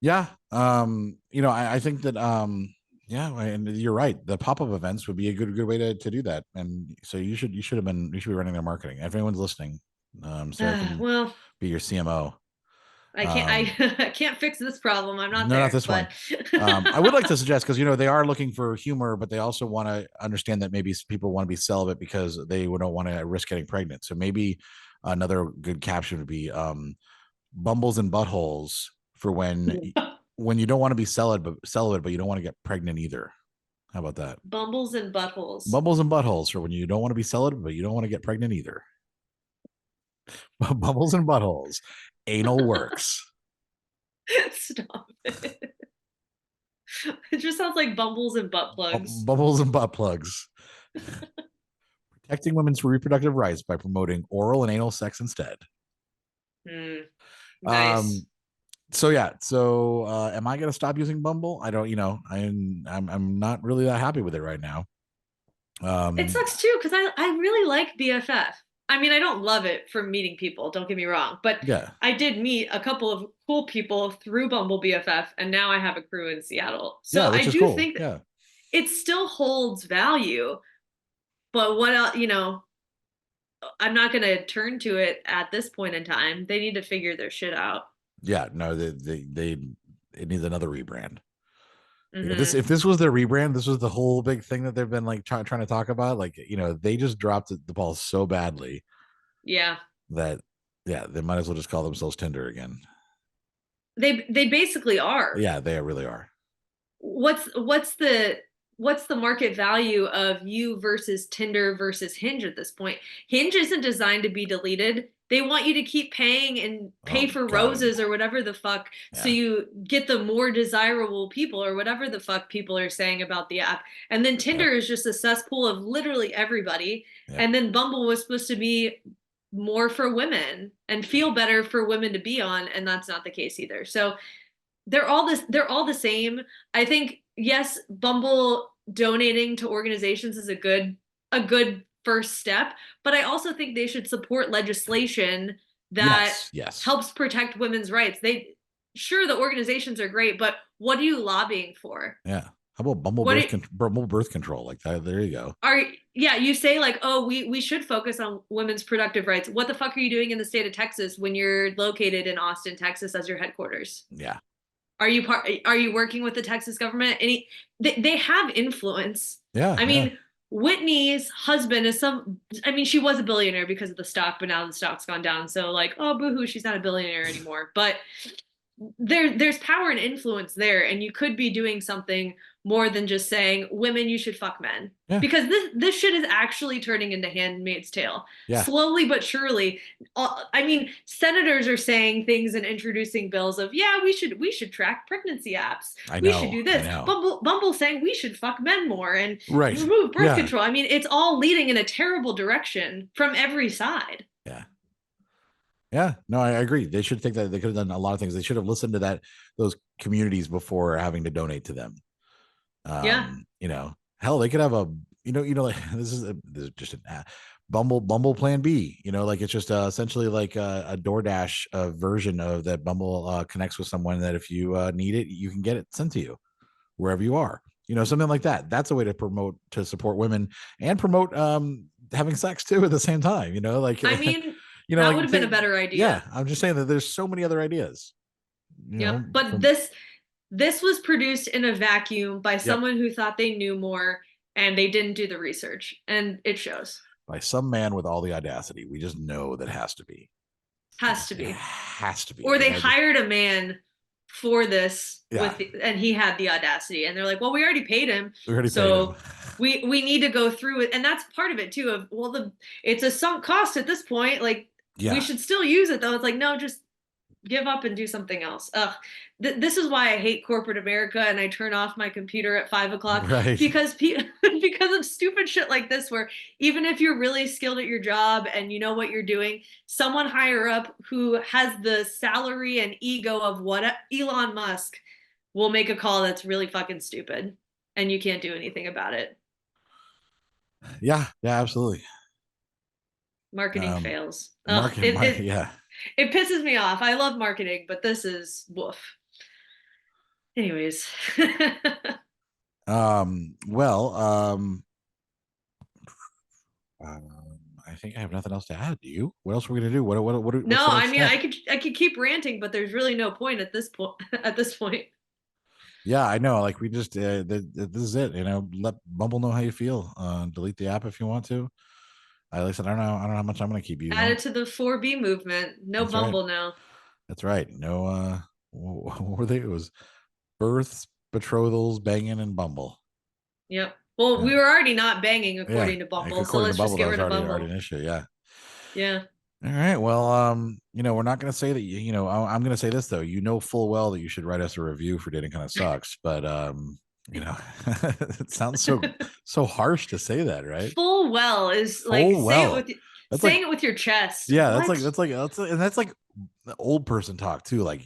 Yeah. I think that, yeah, and you're right. The pop-up events would be a good way to do that. And so you should be running their marketing. If anyone's listening, Sarah can Well, be your CMO. I can't fix this problem. I'm not No, there. not this one. I would like to suggest, because they are looking for humor, but they also want to understand that maybe people want to be celibate because they don't want to risk getting pregnant. So maybe another good caption would be bumbles and buttholes for when you don't want to be celibate, but you don't want to get pregnant either. How about that? Bumbles and buttholes. Bumbles and buttholes for when you don't want to be celibate, but you don't want to get pregnant either. Bumbles and buttholes. Anal works. Stop it. It just sounds like bumbles and butt plugs. Bubbles and butt plugs. Protecting women's reproductive rights by promoting oral and anal sex instead. Nice. So yeah. So am I gonna stop using Bumble? I don't. I'm not really that happy with it right now. It sucks too, because I really like BFF. I mean, I don't love it for meeting people, don't get me wrong, but yeah, I did meet a couple of cool people through Bumble BFF, and now I have a crew in Seattle. So I do cool. think that it still holds value, but what else, I'm not going to turn to it at this point in time. They need to figure their shit out. Yeah, no, it needs another rebrand. Mm-hmm. If this was their rebrand, this was the whole big thing that they've been like trying to talk about. Like, they just dropped the ball so badly. Yeah. That they might as well just call themselves Tinder again. They basically are. Yeah, they really are. What's the market value of you versus Tinder versus Hinge at this point? Hinge isn't designed to be deleted. They want you to keep paying and pay for roses or whatever the fuck, so you get the more desirable people or whatever the fuck people are saying about the app. And then Tinder is just a cesspool of literally everybody. And then Bumble was supposed to be more for women and feel better for women to be on, and that's not the case either. So they're all the same. I think, yes, Bumble donating to organizations is a good first step, but I also think they should support legislation that helps protect women's rights. The organizations are great, but what are you lobbying for? Yeah. How about Bumble birth control? Like that, there you go. You say like, oh, we should focus on women's productive rights. What the fuck are you doing in the state of Texas when you're located in Austin, Texas as your headquarters? Yeah. Are you working with the Texas government? They have influence. Yeah. I mean, Whitney's husband is she was a billionaire because of the stock, but now the stock's gone down. So like, oh, boohoo, she's not a billionaire anymore. But there's power and influence there, and you could be doing something more than just saying, women, you should fuck men. Yeah. Because this shit is actually turning into Handmaid's Tale. Yeah. Slowly but surely. Senators are saying things and introducing bills of, we should track pregnancy apps. We should do this. Bumble saying we should fuck men more and remove birth control. I mean, it's all leading in a terrible direction from every side. Yeah. Yeah, no, I agree. They should think that they could have done a lot of things. They should have listened to those communities before having to donate to them. Hell, they could have like this is just a Bumble Plan B. Like it's just essentially like a DoorDash version of that. Bumble connects with someone that if you need it, you can get it sent to you wherever you are. Something like that. That's a way to support women and promote having sex too at the same time. That would have been a better idea. Yeah, I'm just saying that there's so many other ideas. But this was produced in a vacuum by someone who thought they knew more, and they didn't do the research, and it shows. By some man with all the audacity. We just know that has to be. Has to be. It has to be. Or they hired a man for this, and he had the audacity, and they're like, well, we already paid him. We need to go through it. And that's part of it too, it's a sunk cost at this point. Like, Yeah. We should still use it though. It's like, no, just give up and do something else. Ugh. This is why I hate corporate America and I turn off my computer at 5 o'clock Right. because because of stupid shit like this, where even if you're really skilled at your job and you know what you're doing, someone higher up who has the salary and ego of what Elon Musk will make a call that's really fucking stupid and you can't do anything about it. Yeah, absolutely. Marketing fails. Yeah. It pisses me off. I love marketing, but this is woof. Anyways. Well, I think I have nothing else to add. Do you? What else are we gonna do? No, I mean, I could keep ranting, but there's really no point at this point. At this point. Yeah, I know. Like we just this is it. Let Bumble know how you feel. Delete the app if you want to. At least I don't know how much I'm gonna keep using. Add it to the 4B movement. No That's Bumble right. now. That's right. No. What were they? It was births, betrothals, banging, and Bumble. Yep. Well, Yeah. we were already not banging according to Bumble, according so let's to Bumble, just get that rid was of Bumble. already an issue. Yeah. Yeah. All right. Well, we're not going to say that. I'm going to say this though. Full well that you should write us a review for Dating Kind of Sucks, but it sounds so harsh to say that, right? Full well is like saying it with your chest. Yeah, What? that's like the old person talk too. Like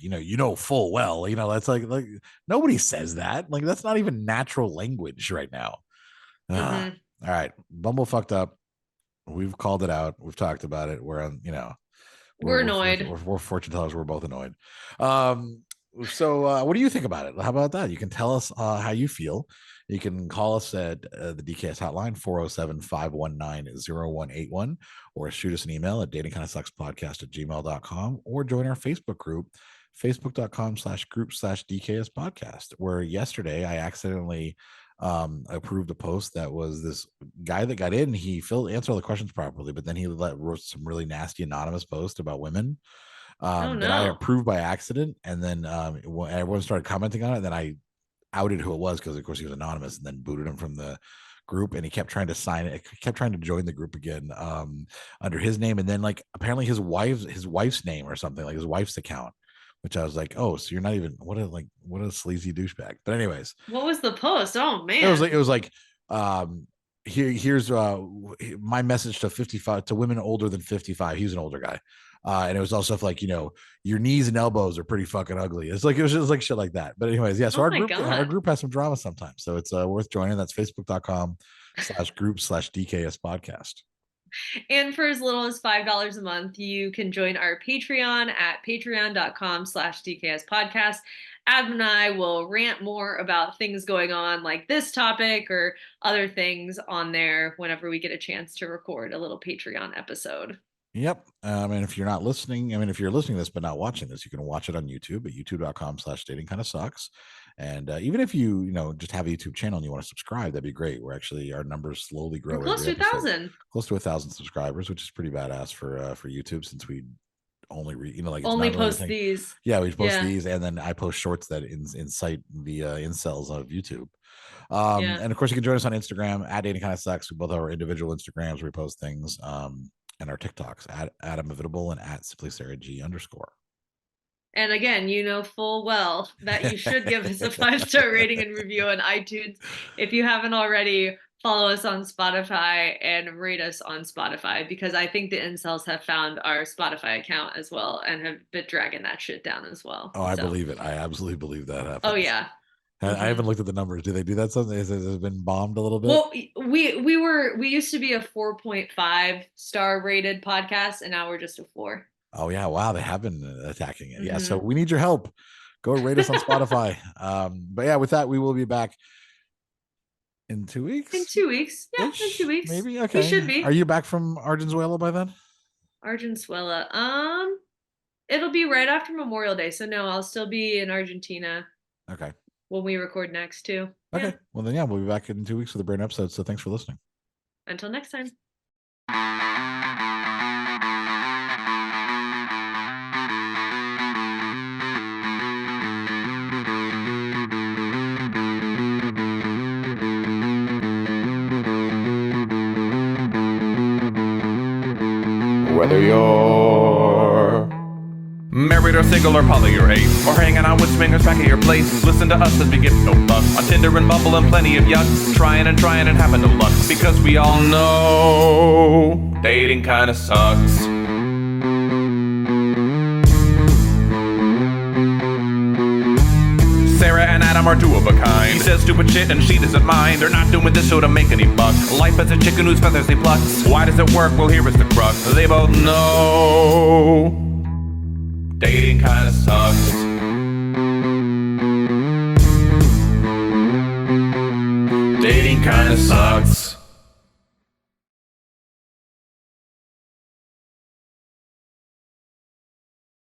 full well. That's like nobody says that. Like that's not even natural language right now. All right, Bumble fucked up. We've called it out. We've talked about it. We're on. We're annoyed. We're fortune tellers. We're both annoyed. So what do you think about it? How about that? You can tell us how you feel. You can call us at the DKS hotline 407-519-0181 or shoot us an email at datingkindofsuckspodcast@gmail.com or join our Facebook group, facebook.com/group/DKS podcast, where yesterday I accidentally approved a post that was this guy that got in. He answered all the questions properly, but then he wrote some really nasty anonymous post about women that I approved by accident. And then when everyone started commenting on it, then I outed who it was because of course he was anonymous, and then booted him from the group. And he kept trying to sign it, kept trying to join the group again under his name, and then like apparently his wife's name or something, like his wife's account, which I was like, oh, so you're not even what a sleazy douchebag. But anyways, what was the post? Oh man, it was like here's my message to 55 to women older than 55. He's an older guy. And it was also like, your knees and elbows are pretty fucking ugly. It was just like shit like that. But anyways, yeah. So our group has some drama sometimes. So it's worth joining. That's facebook.com/group/DKS podcast. And for as little as $5 a month, you can join our Patreon at patreon.com/DKS podcast. Adam and I will rant more about things going on like this topic or other things on there whenever we get a chance to record a little Patreon episode. Yep. And if you're not listening, if you're listening to this but not watching this, you can watch it on YouTube at youtube.com/datingkindofsucks. And even if you just have a YouTube channel and you want to subscribe, that'd be great. Our numbers slowly grow. We're close to 1,000. Close to 1,000 subscribers, which is pretty badass for YouTube, since we only only post these. Yeah, we post these, and then I post shorts that incite the incels of YouTube. And of course, you can join us on Instagram at Dating Kind of Sucks. We both have our individual Instagrams where we post things. And our TikToks at Adam Heath and at @SimplySarahG_. And again, full well that you should give us a 5-star rating and review on iTunes. If you haven't already, follow us on Spotify and rate us on Spotify, because I think the incels have found our Spotify account as well and have been dragging that shit down as well. Oh, I believe it. I absolutely believe that happens. Oh, yeah. I haven't looked at the numbers. Do they do that? Something has it been bombed a little bit? Well, we used to be a 4.5 star rated podcast, and now we're just a 4. Oh yeah, wow, they have been attacking it. Yeah, so we need your help. Go rate us on Spotify. But yeah, with that, we will be back in 2 weeks. In 2 weeks, yeah, in 2 weeks, maybe. Okay, we should be. Are you back from Argenzuela by then? Argenzuela, it'll be right after Memorial Day, so no, I'll still be in Argentina. Okay. When we record next too. Okay. Yeah. Well then, yeah, we'll be back in 2 weeks with a brand new episode. So thanks for listening. Until next time. Whether you're married or single or poly or ace, or hanging out with swingers back at your place, listen to us as we give no fuck on Tinder and Bumble and plenty of yucks, trying and having no luck, because we all know dating kinda sucks. Sarah and Adam are two of a kind. He says stupid shit and she doesn't mind. They're not doing this show to make any buck. Life as a chicken whose feathers they pluck. Why does it work? Well, here is the crux. They both know dating kinda sucks. Dating kinda sucks.